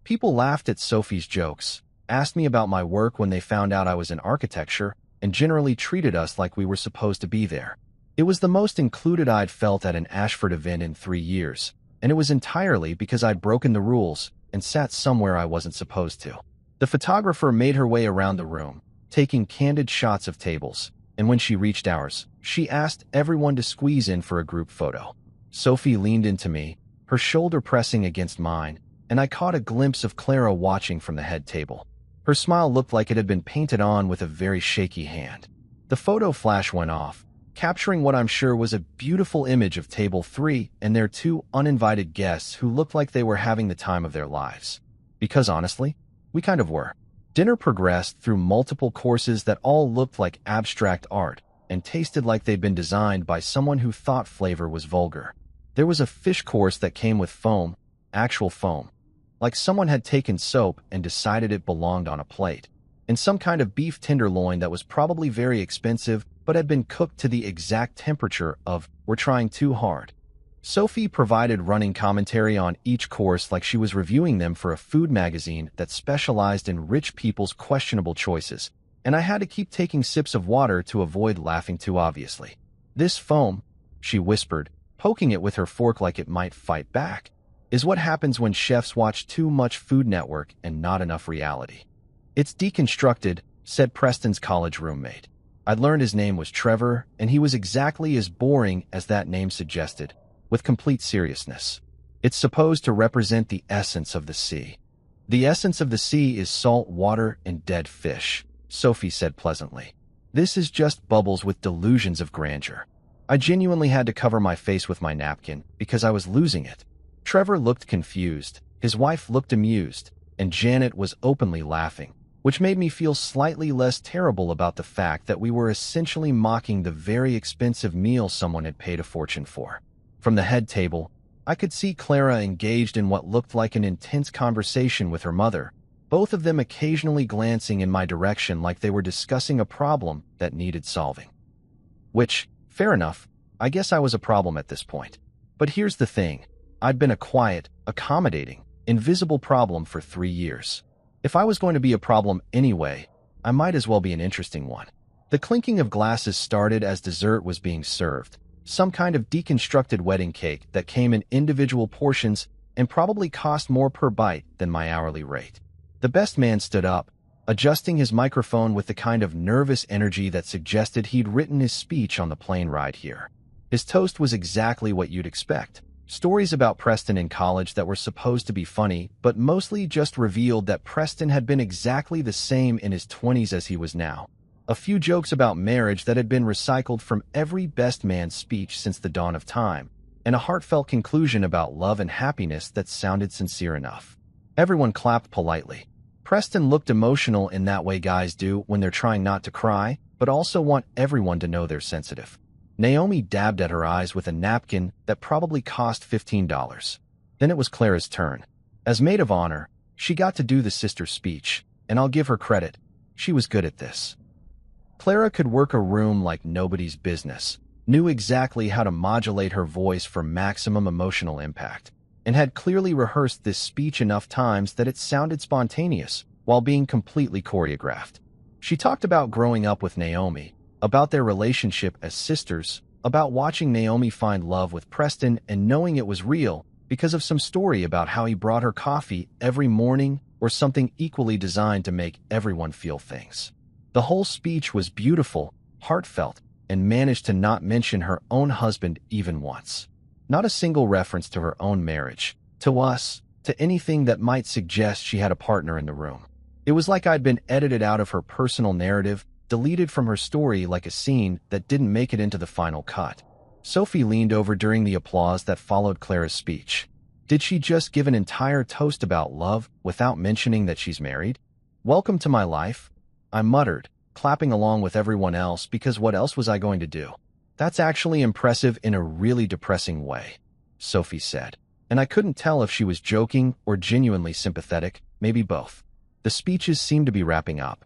People laughed at Sophie's jokes, asked me about my work when they found out I was in architecture, and generally treated us like we were supposed to be there. It was the most included I'd felt at an Ashford event in 3 years, and it was entirely because I'd broken the rules and sat somewhere I wasn't supposed to. The photographer made her way around the room, taking candid shots of tables, and when she reached ours, she asked everyone to squeeze in for a group photo. Sophie leaned into me, her shoulder pressing against mine, and I caught a glimpse of Clara watching from the head table. Her smile looked like it had been painted on with a very shaky hand. The photo flash went off, capturing what I'm sure was a beautiful image of Table 3 and their 2 uninvited guests who looked like they were having the time of their lives. Because honestly, we kind of were. Dinner progressed through multiple courses that all looked like abstract art and tasted like they'd been designed by someone who thought flavor was vulgar. There was a fish course that came with foam, actual foam, like someone had taken soap and decided it belonged on a plate, and some kind of beef tenderloin that was probably very expensive but had been cooked to the exact temperature of "we're trying too hard." Sophie provided running commentary on each course like she was reviewing them for a food magazine that specialized in rich people's questionable choices, and I had to keep taking sips of water to avoid laughing too obviously. "This foam," she whispered, poking it with her fork like it might fight back, "is what happens when chefs watch too much Food Network and not enough reality." "It's deconstructed," said Preston's college roommate. I'd learned his name was Trevor, and he was exactly as boring as that name suggested, with complete seriousness. "It's supposed to represent the essence of the sea." "The essence of the sea is salt water and dead fish," Sophie said pleasantly. "This is just bubbles with delusions of grandeur." I genuinely had to cover my face with my napkin because I was losing it. Trevor looked confused, his wife looked amused, and Janet was openly laughing, which made me feel slightly less terrible about the fact that we were essentially mocking the very expensive meal someone had paid a fortune for. From the head table, I could see Clara engaged in what looked like an intense conversation with her mother, both of them occasionally glancing in my direction like they were discussing a problem that needed solving. Which, fair enough, I guess I was a problem at this point. But here's the thing. I'd been a quiet, accommodating, invisible problem for 3 years. If I was going to be a problem anyway, I might as well be an interesting one. The clinking of glasses started as dessert was being served, some kind of deconstructed wedding cake that came in individual portions and probably cost more per bite than my hourly rate. The best man stood up, adjusting his microphone with the kind of nervous energy that suggested he'd written his speech on the plane ride here. His toast was exactly what you'd expect. Stories about Preston in college that were supposed to be funny, but mostly just revealed that Preston had been exactly the same in his 20s as he was now. A few jokes about marriage that had been recycled from every best man's speech since the dawn of time, and a heartfelt conclusion about love and happiness that sounded sincere enough. Everyone clapped politely. Preston looked emotional in that way guys do when they're trying not to cry, but also want everyone to know they're sensitive. Naomi dabbed at her eyes with a napkin that probably cost $15. Then it was Clara's turn. As maid of honor, she got to do the sister's speech, and I'll give her credit. She was good at this. Clara could work a room like nobody's business, knew exactly how to modulate her voice for maximum emotional impact, and had clearly rehearsed this speech enough times that it sounded spontaneous while being completely choreographed. She talked about growing up with Naomi, about their relationship as sisters, about watching Naomi find love with Preston and knowing it was real because of some story about how he brought her coffee every morning or something equally designed to make everyone feel things. The whole speech was beautiful, heartfelt, and managed to not mention her own husband even once. Not a single reference to her own marriage, to us, to anything that might suggest she had a partner in the room. It was like I'd been edited out of her personal narrative, deleted from her story like a scene that didn't make it into the final cut. Sophie leaned over during the applause that followed Clara's speech. Did she just give an entire toast about love without mentioning that she's married? "Welcome to my life," I muttered, clapping along with everyone else because what else was I going to do? "That's actually impressive in a really depressing way," Sophie said, and I couldn't tell if she was joking or genuinely sympathetic, maybe both. The speeches seemed to be wrapping up.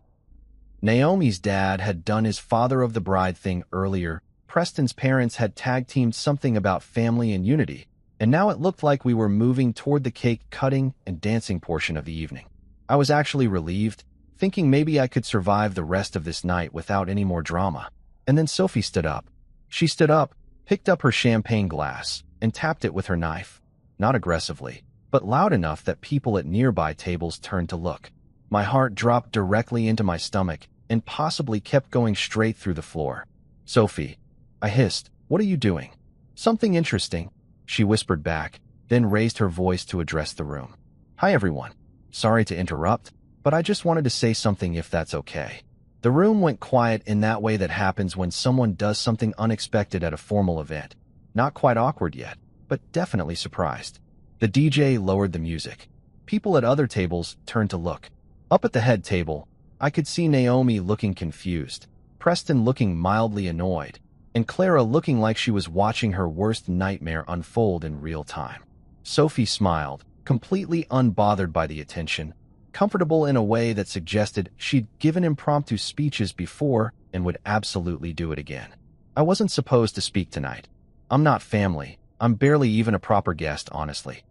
Naomi's dad had done his father of the bride thing earlier, Preston's parents had tag-teamed something about family and unity, and now it looked like we were moving toward the cake-cutting and dancing portion of the evening. I was actually relieved, thinking maybe I could survive the rest of this night without any more drama. And then Sophie stood up. She stood up, picked up her champagne glass, and tapped it with her knife. Not aggressively, but loud enough that people at nearby tables turned to look. My heart dropped directly into my stomach and possibly kept going straight through the floor. "Sophie," I hissed, "what are you doing?" "Something interesting," she whispered back, then raised her voice to address the room. "Hi everyone. Sorry to interrupt, but I just wanted to say something if that's okay." The room went quiet in that way that happens when someone does something unexpected at a formal event. Not quite awkward yet, but definitely surprised. The DJ lowered the music. People at other tables turned to look. Up at the head table, I could see Naomi looking confused, Preston looking mildly annoyed, and Clara looking like she was watching her worst nightmare unfold in real time. Sophie smiled, completely unbothered by the attention, comfortable in a way that suggested she'd given impromptu speeches before and would absolutely do it again. "I wasn't supposed to speak tonight. I'm not family. I'm barely even a proper guest, honestly.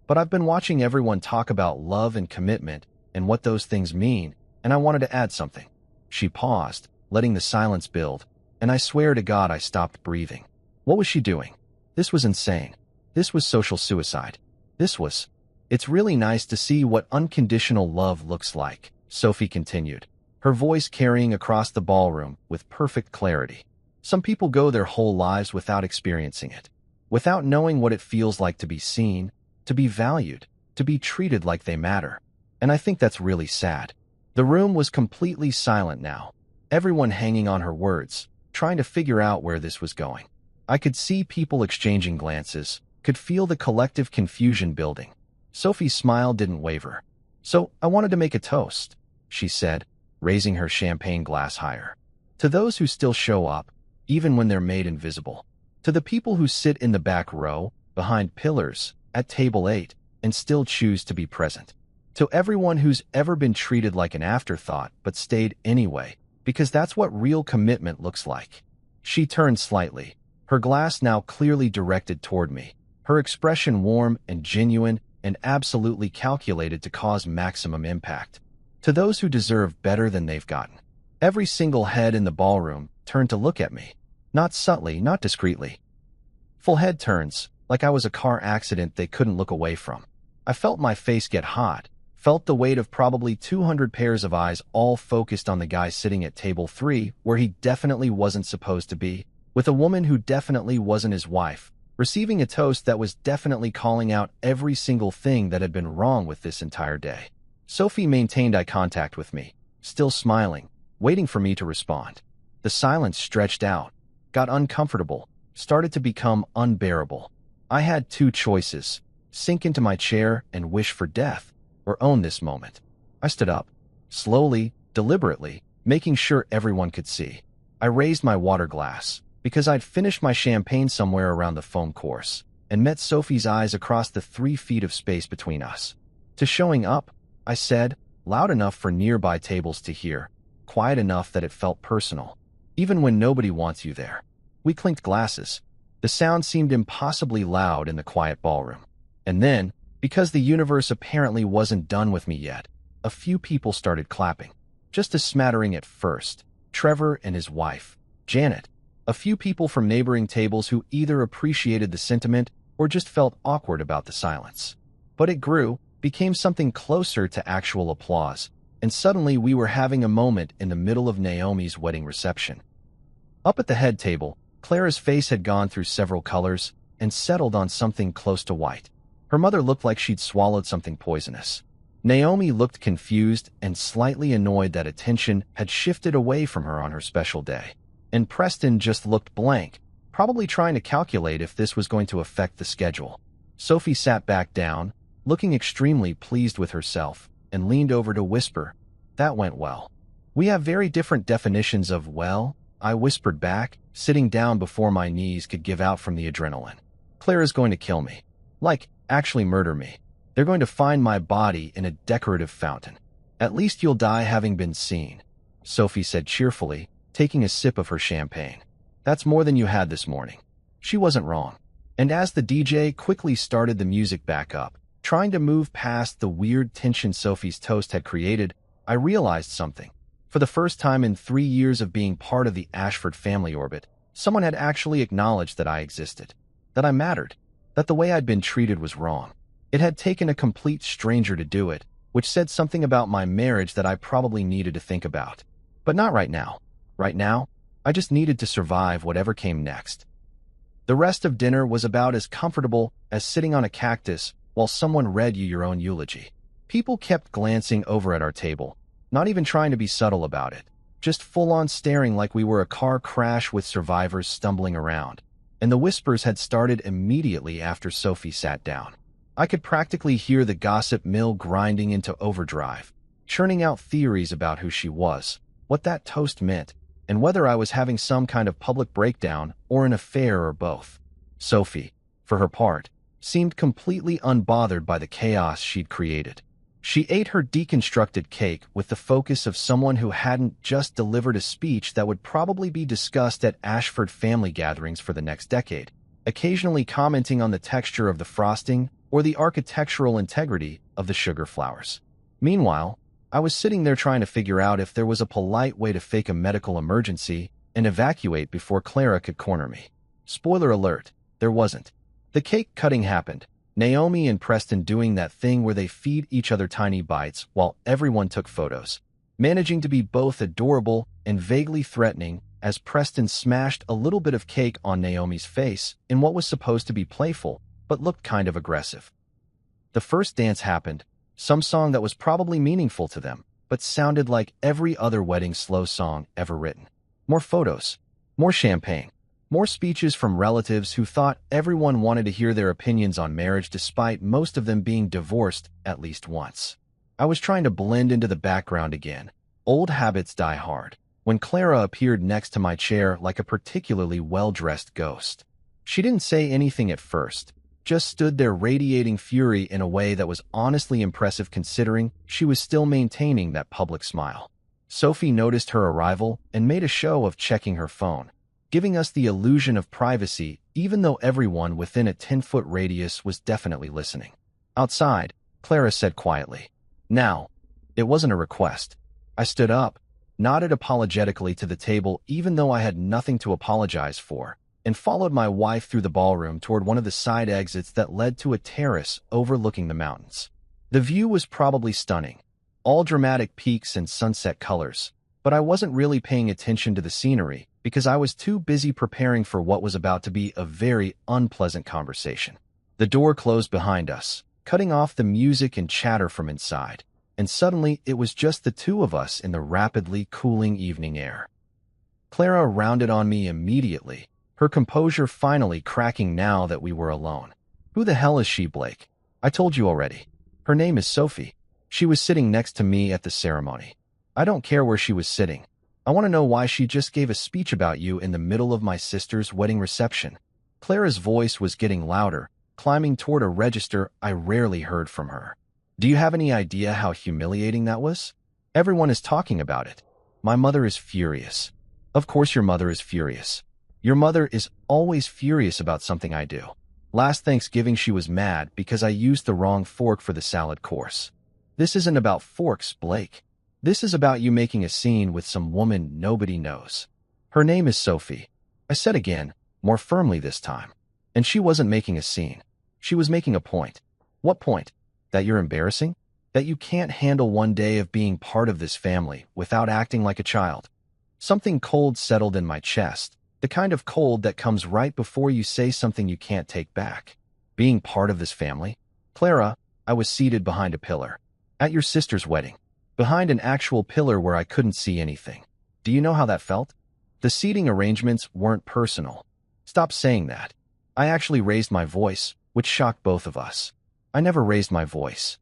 But I've been watching everyone talk about love and commitment and what those things mean, and I wanted to add something." She paused, letting the silence build, and I swear to God I stopped breathing. What was she doing? This was insane. This was social suicide. It's really nice to see what unconditional love looks like, Sophie continued, her voice carrying across the ballroom with perfect clarity. Some people go their whole lives without experiencing it, without knowing what it feels like to be seen, to be valued, to be treated like they matter. And I think that's really sad. The room was completely silent now, everyone hanging on her words, trying to figure out where this was going. I could see people exchanging glances, could feel the collective confusion building. Sophie's smile didn't waver. "So I wanted to make a toast," she said, raising her champagne glass higher. "To those who still show up, even when they're made invisible. To the people who sit in the back row, behind pillars, at table 8, and still choose to be present. To everyone who's ever been treated like an afterthought but stayed anyway, because that's what real commitment looks like." She turned slightly, her glass now clearly directed toward me, her expression warm and genuine and absolutely calculated to cause maximum impact. "To those who deserve better than they've gotten." Every single head in the ballroom turned to look at me, not subtly, not discreetly. Full head turns, like I was a car accident they couldn't look away from. I felt my face get hot, felt the weight of probably 200 pairs of eyes all focused on the guy sitting at table 3 where he definitely wasn't supposed to be, with a woman who definitely wasn't his wife, receiving a toast that was definitely calling out every single thing that had been wrong with this entire day. Sophie maintained eye contact with me, still smiling, waiting for me to respond. The silence stretched out, got uncomfortable, started to become unbearable. I had two choices: sink into my chair and wish for death, or own this moment. I stood up, slowly, deliberately, making sure everyone could see. I raised my water glass, because I'd finished my champagne somewhere around the foam course, and met Sophie's eyes across the 3 feet of space between us. "To showing up," I said, loud enough for nearby tables to hear, quiet enough that it felt personal, even when nobody wants you there. We clinked glasses. The sound seemed impossibly loud in the quiet ballroom. And then, because the universe apparently wasn't done with me yet, a few people started clapping. Just a smattering at first. Trevor and his wife, Janet. A few people from neighboring tables who either appreciated the sentiment or just felt awkward about the silence. But it grew, became something closer to actual applause, and suddenly we were having a moment in the middle of Naomi's wedding reception. Up at the head table, Clara's face had gone through several colors and settled on something close to white. Her mother looked like she'd swallowed something poisonous. Naomi looked confused and slightly annoyed that attention had shifted away from her on her special day. And Preston just looked blank, probably trying to calculate if this was going to affect the schedule. Sophie sat back down, looking extremely pleased with herself, and leaned over to whisper, "That went well." "We have very different definitions of well," I whispered back, sitting down before my knees could give out from the adrenaline. "Clara's going to kill me. Like, actually murder me. They're going to find my body in a decorative fountain. At least you'll die having been seen," Sophie said cheerfully, taking a sip of her champagne. "That's more than you had this morning." She wasn't wrong. And as the DJ quickly started the music back up, trying to move past the weird tension Sophie's toast had created, I realized something. For the first time in 3 years of being part of the Ashford family orbit, someone had actually acknowledged that I existed, that I mattered, that the way I'd been treated was wrong. It had taken a complete stranger to do it, which said something about my marriage that I probably needed to think about. But not right now. Right now, I just needed to survive whatever came next. The rest of dinner was about as comfortable as sitting on a cactus while someone read you your own eulogy. People kept glancing over at our table, not even trying to be subtle about it, just full-on staring like we were a car crash with survivors stumbling around. And the whispers had started immediately after Sophie sat down. I could practically hear the gossip mill grinding into overdrive, churning out theories about who she was, what that toast meant, and whether I was having some kind of public breakdown or an affair or both. Sophie, for her part, seemed completely unbothered by the chaos she'd created. She ate her deconstructed cake with the focus of someone who hadn't just delivered a speech that would probably be discussed at Ashford family gatherings for the next decade, occasionally commenting on the texture of the frosting or the architectural integrity of the sugar flowers. Meanwhile, I was sitting there trying to figure out if there was a polite way to fake a medical emergency and evacuate before Clara could corner me. Spoiler alert, there wasn't. The cake cutting happened, Naomi and Preston doing that thing where they feed each other tiny bites while everyone took photos, managing to be both adorable and vaguely threatening as Preston smashed a little bit of cake on Naomi's face in what was supposed to be playful, but looked kind of aggressive. The first dance happened, some song that was probably meaningful to them, but sounded like every other wedding slow song ever written. More photos, more champagne, more speeches from relatives who thought everyone wanted to hear their opinions on marriage despite most of them being divorced at least once. I was trying to blend into the background again. Old habits die hard. When Clara appeared next to my chair like a particularly well-dressed ghost. She didn't say anything at first, just stood there radiating fury in a way that was honestly impressive considering she was still maintaining that public smile. Sophie noticed her arrival and made a show of checking her phone, giving us the illusion of privacy even though everyone within a 10-foot radius was definitely listening. Outside, Clara said quietly, "Now." It wasn't a request. I stood up, nodded apologetically to the table even though I had nothing to apologize for, and followed my wife through the ballroom toward one of the side exits that led to a terrace overlooking the mountains. The view was probably stunning, all dramatic peaks and sunset colors, but I wasn't really paying attention to the scenery because I was too busy preparing for what was about to be a very unpleasant conversation. The door closed behind us, cutting off the music and chatter from inside, and suddenly it was just the two of us in the rapidly cooling evening air. Clara rounded on me immediately, her composure finally cracking now that we were alone. "Who the hell is she, Blake?" "I told you already. Her name is Sophie. She was sitting next to me at the ceremony." "I don't care where she was sitting. I want to know why she just gave a speech about you in the middle of my sister's wedding reception." Clara's voice was getting louder, climbing toward a register I rarely heard from her. "Do you have any idea how humiliating that was? Everyone is talking about it. My mother is furious." "Of course your mother is furious. Your mother is always furious about something I do. Last Thanksgiving she was mad because I used the wrong fork for the salad course." "This isn't about forks, Blake. This is about you making a scene with some woman nobody knows. Her name is Sophie. I said again, more firmly this time. And she wasn't making a scene. She was making a point. What point? That you're embarrassing? That you can't handle one day of being part of this family without acting like a child? Something cold settled in my chest, the kind of cold that comes right before you say something you can't take back. Being part of this family? Clara, I was seated behind a pillar. At your sister's wedding. Behind an actual pillar where I couldn't see anything. Do you know how that felt? The seating arrangements weren't personal. Stop saying that. I actually raised my voice, which shocked both of us. I never raised my voice.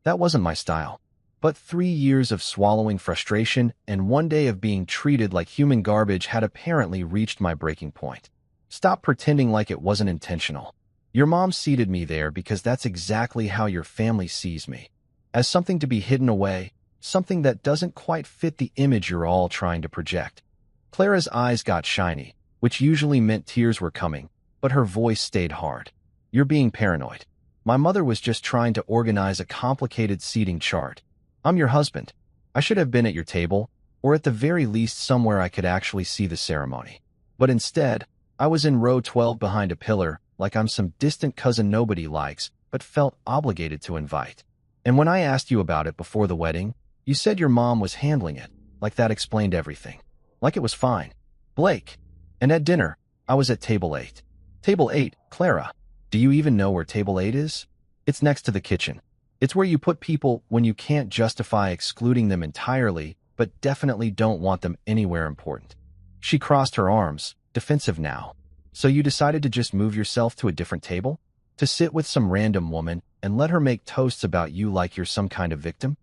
That wasn't my style. But 3 years of swallowing frustration and one day of being treated like human garbage had apparently reached my breaking point. Stop pretending like it wasn't intentional. Your mom seated me there because that's exactly how your family sees me. As something to be hidden away, something that doesn't quite fit the image you're all trying to project. Clara's eyes got shiny, which usually meant tears were coming, but her voice stayed hard. You're being paranoid. My mother was just trying to organize a complicated seating chart. I'm your husband. I should have been at your table, or at the very least somewhere I could actually see the ceremony. But instead, I was in row 12 behind a pillar, like I'm some distant cousin nobody likes, but felt obligated to invite. And when I asked you about it before the wedding, you said your mom was handling it, like that explained everything. Like it was fine. Blake. And at dinner, I was at table 8. Table 8, Clara. Do you even know where table 8 is? It's next to the kitchen. It's where you put people when you can't justify excluding them entirely, but definitely don't want them anywhere important. She crossed her arms, defensive now. So you decided to just move yourself to a different table? To sit with some random woman and let her make toasts about you like you're some kind of victim?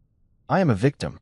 I am a victim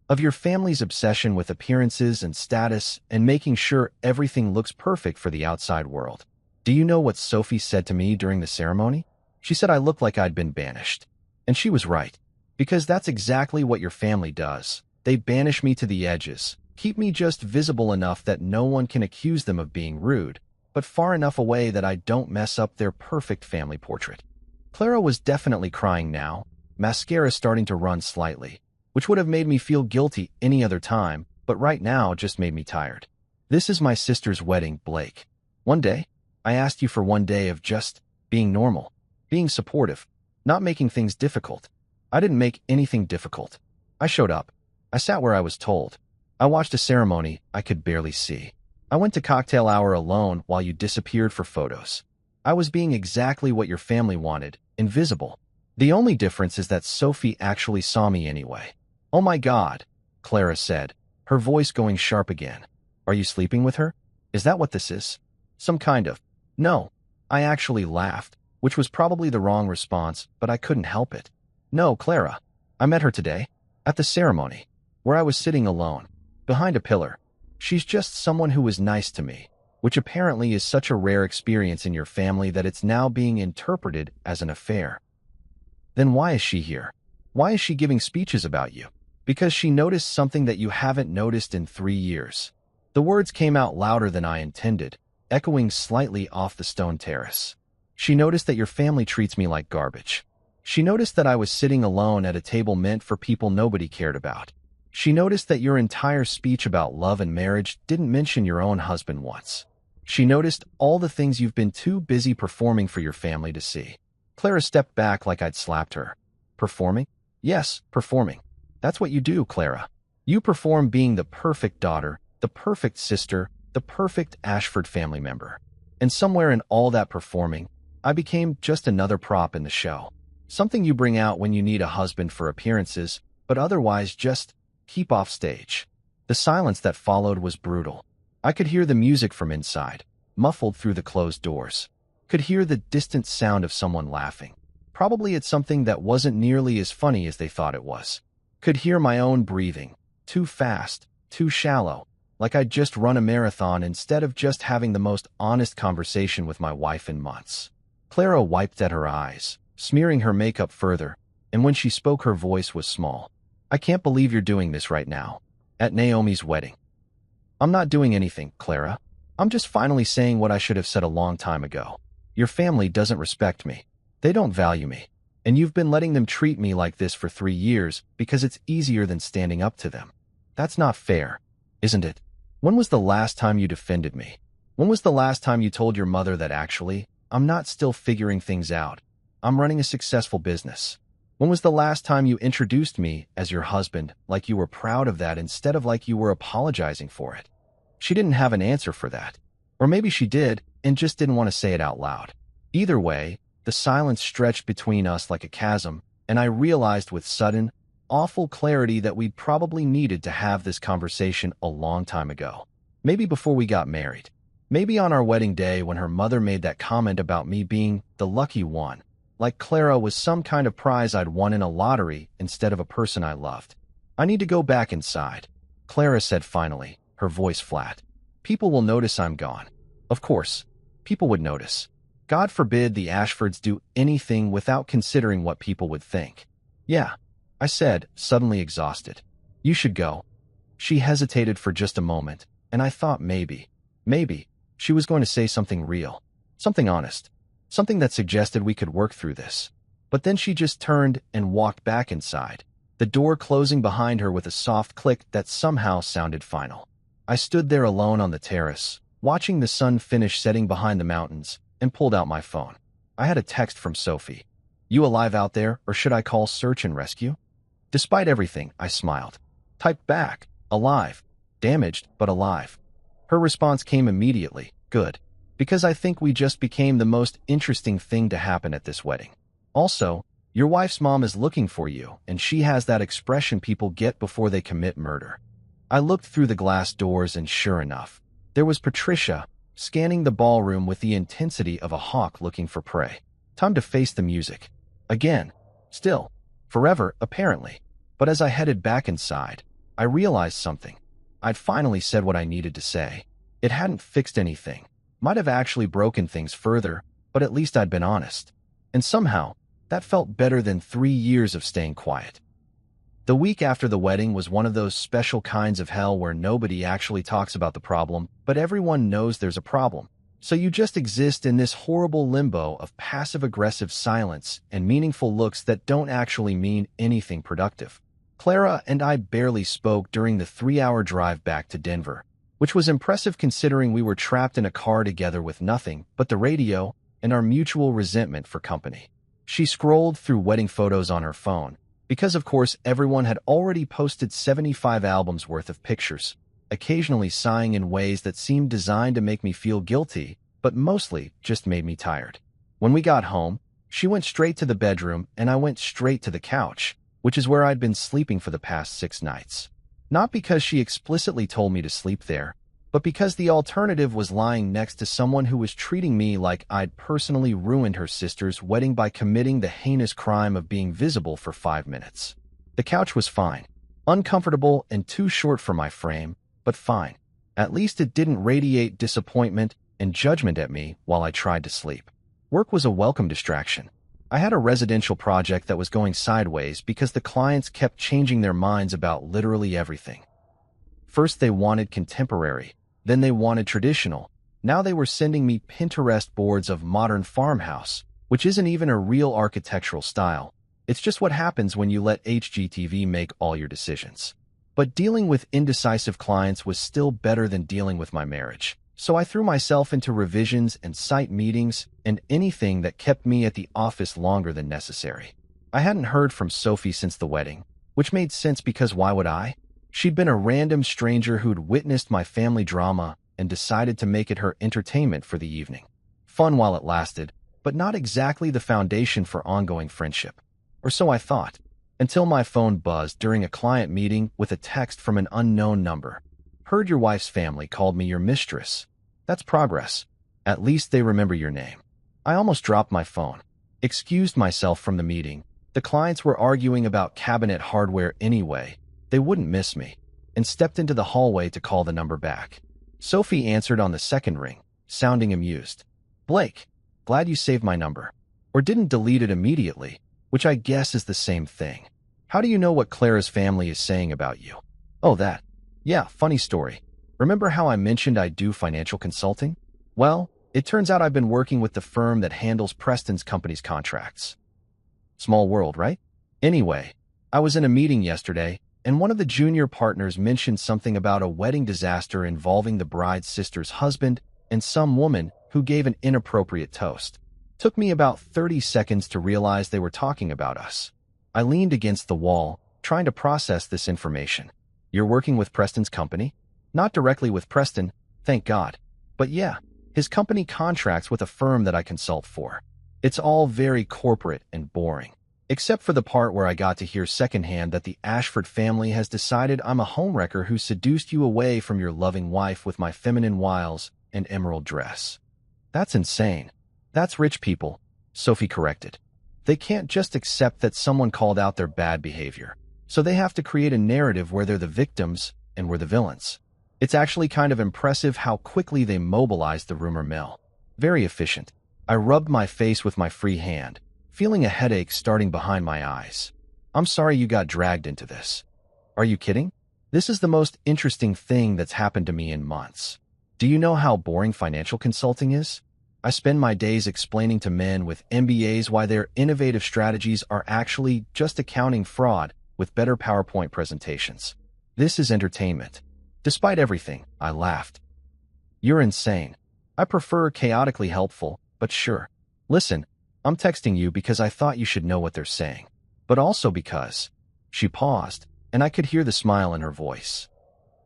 of your family's obsession with appearances and status and making sure everything looks perfect for the outside world. Do you know what Sophie said to me during the ceremony? She said I looked like I'd been banished. And she was right. Because that's exactly what your family does. They banish me to the edges, keep me just visible enough that no one can accuse them of being rude, but far enough away that I don't mess up their perfect family portrait. Clara was definitely crying now, mascara starting to run slightly, which would have made me feel guilty any other time, but right now just made me tired. This is my sister's wedding, Blake. One day, I asked you for one day of just being normal, being supportive, not making things difficult. I didn't make anything difficult. I showed up. I sat where I was told. I watched a ceremony I could barely see. I went to cocktail hour alone while you disappeared for photos. I was being exactly what your family wanted, invisible. The only difference is that Sophie actually saw me anyway. Oh my God, Clara said, her voice going sharp again. Are you sleeping with her? Is that what this is? Some kind of. No. I actually laughed, which was probably the wrong response, but I couldn't help it. No, Clara. I met her today, at the ceremony, where I was sitting alone, behind a pillar. She's just someone who was nice to me, which apparently is such a rare experience in your family that it's now being interpreted as an affair. Then why is she here? Why is she giving speeches about you? Because she noticed something that you haven't noticed in 3 years. The words came out louder than I intended, echoing slightly off the stone terrace. She noticed that your family treats me like garbage. She noticed that I was sitting alone at a table meant for people nobody cared about. She noticed that your entire speech about love and marriage didn't mention your own husband once. She noticed all the things you've been too busy performing for your family to see. Clara stepped back like I'd slapped her. Performing? Yes, performing. That's what you do, Clara. You perform being the perfect daughter, the perfect sister, the perfect Ashford family member. And somewhere in all that performing, I became just another prop in the show. Something you bring out when you need a husband for appearances, but otherwise just keep off stage. The silence that followed was brutal. I could hear the music from inside, muffled through the closed doors. Could hear the distant sound of someone laughing. Probably at something that wasn't nearly as funny as they thought it was. Could hear my own breathing. Too fast, too shallow, like I'd just run a marathon instead of just having the most honest conversation with my wife in months. Clara wiped at her eyes, smearing her makeup further, and when she spoke her voice was small. I can't believe you're doing this right now. At Naomi's wedding. I'm not doing anything, Clara. I'm just finally saying what I should have said a long time ago. Your family doesn't respect me. They don't value me. And you've been letting them treat me like this for 3 years because it's easier than standing up to them. That's not fair, isn't it? When was the last time you defended me? When was the last time you told your mother that actually, I'm not still figuring things out? I'm running a successful business. When was the last time you introduced me as your husband, like you were proud of that instead of like you were apologizing for it? She didn't have an answer for that. Or maybe she did and just didn't want to say it out loud. Either way, the silence stretched between us like a chasm, and I realized with sudden, awful clarity that we'd probably needed to have this conversation a long time ago. Maybe before we got married. Maybe on our wedding day when her mother made that comment about me being the lucky one, like Clara was some kind of prize I'd won in a lottery instead of a person I loved. I need to go back inside, Clara said finally, her voice flat. People will notice I'm gone. Of course, people would notice. God forbid the Ashfords do anything without considering what people would think. Yeah, I said, suddenly exhausted. You should go. She hesitated for just a moment, and I thought maybe, she was going to say something real, something honest, something that suggested we could work through this. But then she just turned and walked back inside, the door closing behind her with a soft click that somehow sounded final. I stood there alone on the terrace, watching the sun finish setting behind the mountains, and pulled out my phone. I had a text from Sophie. You alive out there, or should I call search and rescue? Despite everything, I smiled. Typed back, alive, damaged, but alive. Her response came immediately, good, because I think we just became the most interesting thing to happen at this wedding. Also, your wife's mom is looking for you, and she has that expression people get before they commit murder. I looked through the glass doors and sure enough, there was Patricia, scanning the ballroom with the intensity of a hawk looking for prey. Time to face the music. Again. Still. Forever, apparently. But as I headed back inside, I realized something. I'd finally said what I needed to say. It hadn't fixed anything. Might have actually broken things further, but at least I'd been honest. And somehow, that felt better than 3 years of staying quiet. The week after the wedding was one of those special kinds of hell where nobody actually talks about the problem, but everyone knows there's a problem. So you just exist in this horrible limbo of passive-aggressive silence and meaningful looks that don't actually mean anything productive. Clara and I barely spoke during the 3-hour drive back to Denver, which was impressive considering we were trapped in a car together with nothing but the radio and our mutual resentment for company. She scrolled through wedding photos on her phone, because of course everyone had already posted 75 albums worth of pictures, occasionally sighing in ways that seemed designed to make me feel guilty, but mostly just made me tired. When we got home, she went straight to the bedroom and I went straight to the couch, which is where I'd been sleeping for the past 6 nights. Not because she explicitly told me to sleep there, but because the alternative was lying next to someone who was treating me like I'd personally ruined her sister's wedding by committing the heinous crime of being visible for 5 minutes. The couch was fine. Uncomfortable and too short for my frame, but fine. At least it didn't radiate disappointment and judgment at me while I tried to sleep. Work was a welcome distraction. I had a residential project that was going sideways because the clients kept changing their minds about literally everything. First they wanted contemporary, then they wanted traditional. Now they were sending me Pinterest boards of modern farmhouse, which isn't even a real architectural style. It's just what happens when you let HGTV make all your decisions. But dealing with indecisive clients was still better than dealing with my marriage. So I threw myself into revisions and site meetings and anything that kept me at the office longer than necessary. I hadn't heard from Sophie since the wedding, which made sense because why would I? She'd been a random stranger who'd witnessed my family drama and decided to make it her entertainment for the evening. Fun while it lasted, but not exactly the foundation for ongoing friendship. Or so I thought, until my phone buzzed during a client meeting with a text from an unknown number. Heard your wife's family called me your mistress. That's progress. At least they remember your name. I almost dropped my phone. Excused myself from the meeting. The clients were arguing about cabinet hardware anyway. They wouldn't miss me. And stepped into the hallway to call the number back. Sophie answered on the second ring, sounding amused. Blake, glad you saved my number. Or didn't delete it immediately, which I guess is the same thing. How do you know what Clara's family is saying about you? Oh, that. Yeah, funny story. Remember how I mentioned I do financial consulting? Well, it turns out I've been working with the firm that handles Preston's company's contracts. Small world, right? Anyway, I was in a meeting yesterday, and one of the junior partners mentioned something about a wedding disaster involving the bride's sister's husband and some woman who gave an inappropriate toast. Took me about 30 seconds to realize they were talking about us. I leaned against the wall, trying to process this information. You're working with Preston's company? Not directly with Preston, thank God. But yeah, his company contracts with a firm that I consult for. It's all very corporate and boring. Except for the part where I got to hear secondhand that the Ashford family has decided I'm a homewrecker who seduced you away from your loving wife with my feminine wiles and emerald dress. That's insane. That's rich people, Sophie corrected. They can't just accept that someone called out their bad behavior. So they have to create a narrative where they're the victims and we're the villains. It's actually kind of impressive how quickly they mobilized the rumor mill. Very efficient. I rubbed my face with my free hand, feeling a headache starting behind my eyes. I'm sorry you got dragged into this. Are you kidding? This is the most interesting thing that's happened to me in months. Do you know how boring financial consulting is? I spend my days explaining to men with MBAs why their innovative strategies are actually just accounting fraud with better PowerPoint presentations. This is entertainment. Despite everything, I laughed. You're insane. I prefer chaotically helpful, but sure. Listen, I'm texting you because I thought you should know what they're saying. But also because... She paused, and I could hear the smile in her voice.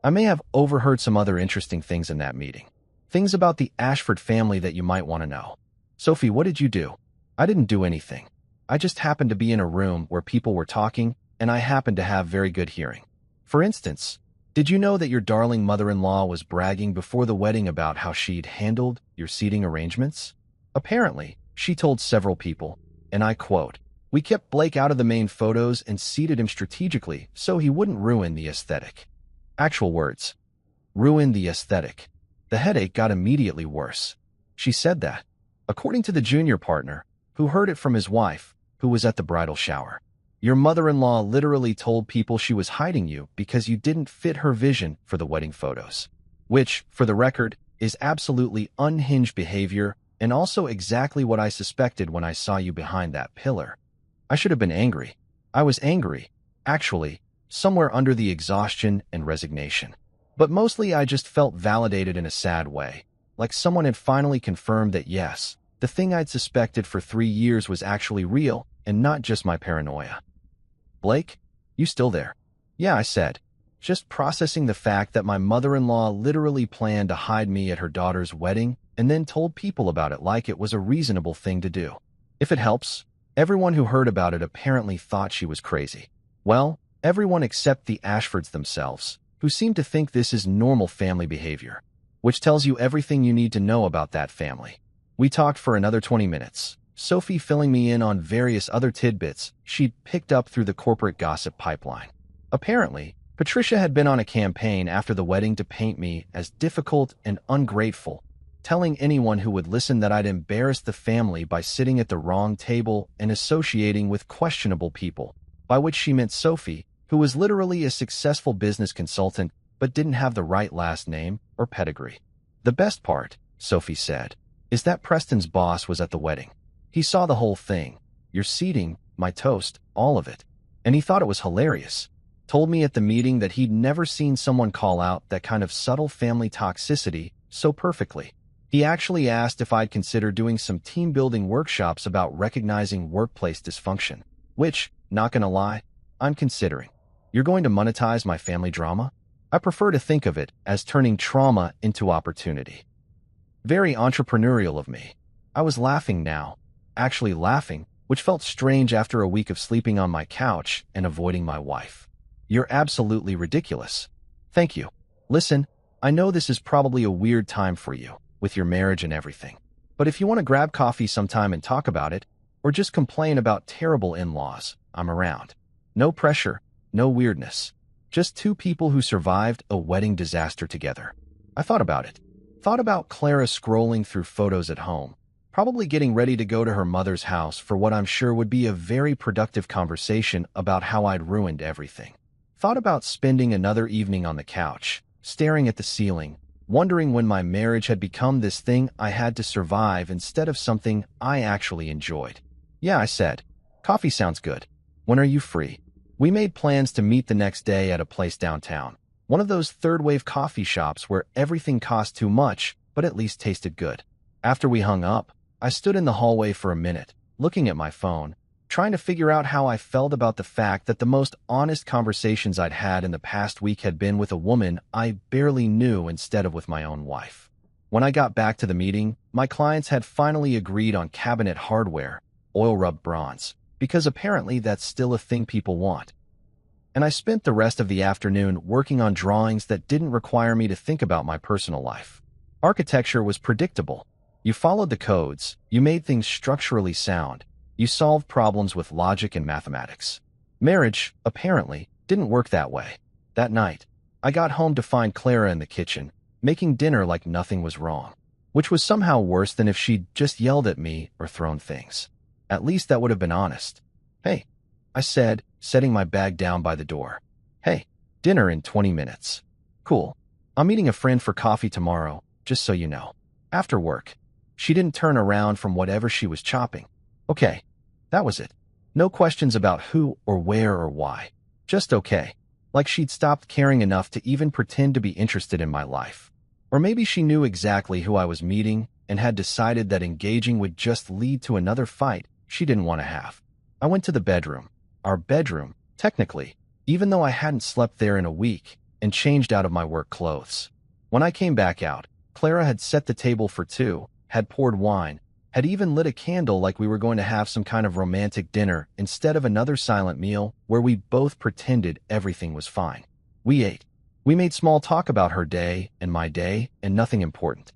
I may have overheard some other interesting things in that meeting. Things about the Ashford family that you might want to know. Sophie, what did you do? I didn't do anything. I just happened to be in a room where people were talking, and I happened to have very good hearing. For instance, did you know that your darling mother-in-law was bragging before the wedding about how she'd handled your seating arrangements? Apparently, she told several people, and I quote, "We kept Blake out of the main photos and seated him strategically so he wouldn't ruin the aesthetic." Actual words. Ruin the aesthetic. The headache got immediately worse. She said that, according to the junior partner, who heard it from his wife, who was at the bridal shower. Your mother-in-law literally told people she was hiding you because you didn't fit her vision for the wedding photos. Which, for the record, is absolutely unhinged behavior and also exactly what I suspected when I saw you behind that pillar. I should have been angry. I was angry, actually, somewhere under the exhaustion and resignation. But mostly I just felt validated in a sad way, like someone had finally confirmed that yes, the thing I'd suspected for 3 years was actually real and not just my paranoia. Blake, you still there? Yeah, I said, just processing the fact that my mother-in-law literally planned to hide me at her daughter's wedding and then told people about it like it was a reasonable thing to do. If it helps, everyone who heard about it apparently thought she was crazy. Well, everyone except the Ashfords themselves, who seem to think this is normal family behavior, which tells you everything you need to know about that family. We talked for another 20 minutes, Sophie filling me in on various other tidbits she'd picked up through the corporate gossip pipeline. Apparently, Patricia had been on a campaign after the wedding to paint me as difficult and ungrateful, telling anyone who would listen that I'd embarrassed the family by sitting at the wrong table and associating with questionable people, by which she meant Sophie, who was literally a successful business consultant but didn't have the right last name or pedigree. The best part, Sophie said, is that Preston's boss was at the wedding. He saw the whole thing, your seating, my toast, all of it, and he thought it was hilarious. Told me at the meeting that he'd never seen someone call out that kind of subtle family toxicity so perfectly. He actually asked if I'd consider doing some team-building workshops about recognizing workplace dysfunction, which, not gonna lie, I'm considering. You're going to monetize my family drama? I prefer to think of it as turning trauma into opportunity. Very entrepreneurial of me. I was laughing now. Actually laughing, which felt strange after a week of sleeping on my couch and avoiding my wife. You're absolutely ridiculous. Thank you. Listen, I know this is probably a weird time for you, with your marriage and everything. But if you want to grab coffee sometime and talk about it, or just complain about terrible in-laws, I'm around. No pressure, no weirdness. Just two people who survived a wedding disaster together. I thought about it. Thought about Clara scrolling through photos at home, probably getting ready to go to her mother's house for what I'm sure would be a very productive conversation about how I'd ruined everything. Thought about spending another evening on the couch, staring at the ceiling, wondering when my marriage had become this thing I had to survive instead of something I actually enjoyed. Yeah, I said. Coffee sounds good. When are you free? We made plans to meet the next day at a place downtown. One of those third-wave coffee shops where everything costs too much, but at least tasted good. After we hung up, I stood in the hallway for a minute, looking at my phone, trying to figure out how I felt about the fact that the most honest conversations I'd had in the past week had been with a woman I barely knew instead of with my own wife. When I got back to the meeting, my clients had finally agreed on cabinet hardware, oil-rubbed bronze, because apparently that's still a thing people want. And I spent the rest of the afternoon working on drawings that didn't require me to think about my personal life. Architecture was predictable. You followed the codes, you made things structurally sound, you solved problems with logic and mathematics. Marriage, apparently, didn't work that way. That night, I got home to find Clara in the kitchen, making dinner like nothing was wrong, which was somehow worse than if she'd just yelled at me or thrown things. At least that would have been honest. "Hey," I said, setting my bag down by the door. "Hey, dinner in 20 minutes. Cool. I'm meeting a friend for coffee tomorrow, just so you know. After work." She didn't turn around from whatever she was chopping. Okay, that was it. No questions about who or where or why. Just okay. Like she'd stopped caring enough to even pretend to be interested in my life. Or maybe she knew exactly who I was meeting and had decided that engaging would just lead to another fight she didn't want to have. I went to the bedroom. Our bedroom, technically, even though I hadn't slept there in a week, and changed out of my work clothes. When I came back out, Clara had set the table for two, had poured wine, had even lit a candle like we were going to have some kind of romantic dinner instead of another silent meal where we both pretended everything was fine. We ate. We made small talk about her day and my day and nothing important.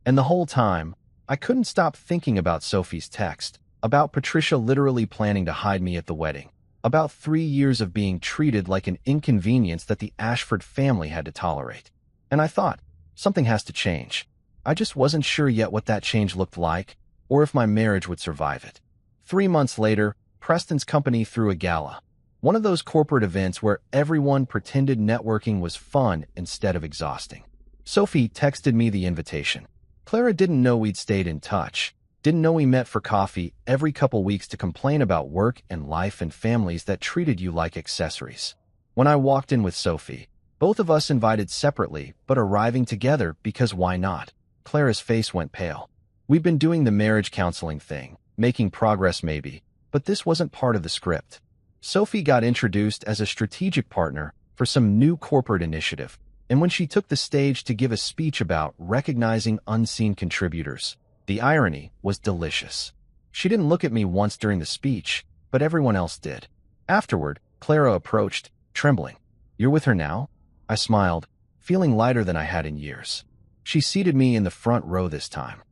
And the whole time, I couldn't stop thinking about Sophie's text, about Patricia literally planning to hide me at the wedding, about 3 years of being treated like an inconvenience that the Ashford family had to tolerate. And I thought, something has to change. I just wasn't sure yet what that change looked like, or if my marriage would survive it. 3 months later, Preston's company threw a gala. One of those corporate events where everyone pretended networking was fun instead of exhausting. Sophie texted me the invitation. Clara didn't know we'd stayed in touch, didn't know we met for coffee every couple weeks to complain about work and life and families that treated you like accessories. When I walked in with Sophie, both of us invited separately, but arriving together because why not? Clara's face went pale. We'd been doing the marriage counseling thing, making progress maybe, but this wasn't part of the script. Sophie got introduced as a strategic partner for some new corporate initiative, and when she took the stage to give a speech about recognizing unseen contributors, the irony was delicious. She didn't look at me once during the speech, but everyone else did. Afterward, Clara approached, trembling. "You're with her now?" I smiled, feeling lighter than I had in years. She seated me in the front row this time.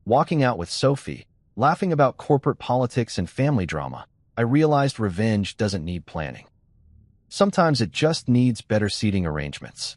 Walking out with Sophie, laughing about corporate politics and family drama, I realized revenge doesn't need planning. Sometimes it just needs better seating arrangements.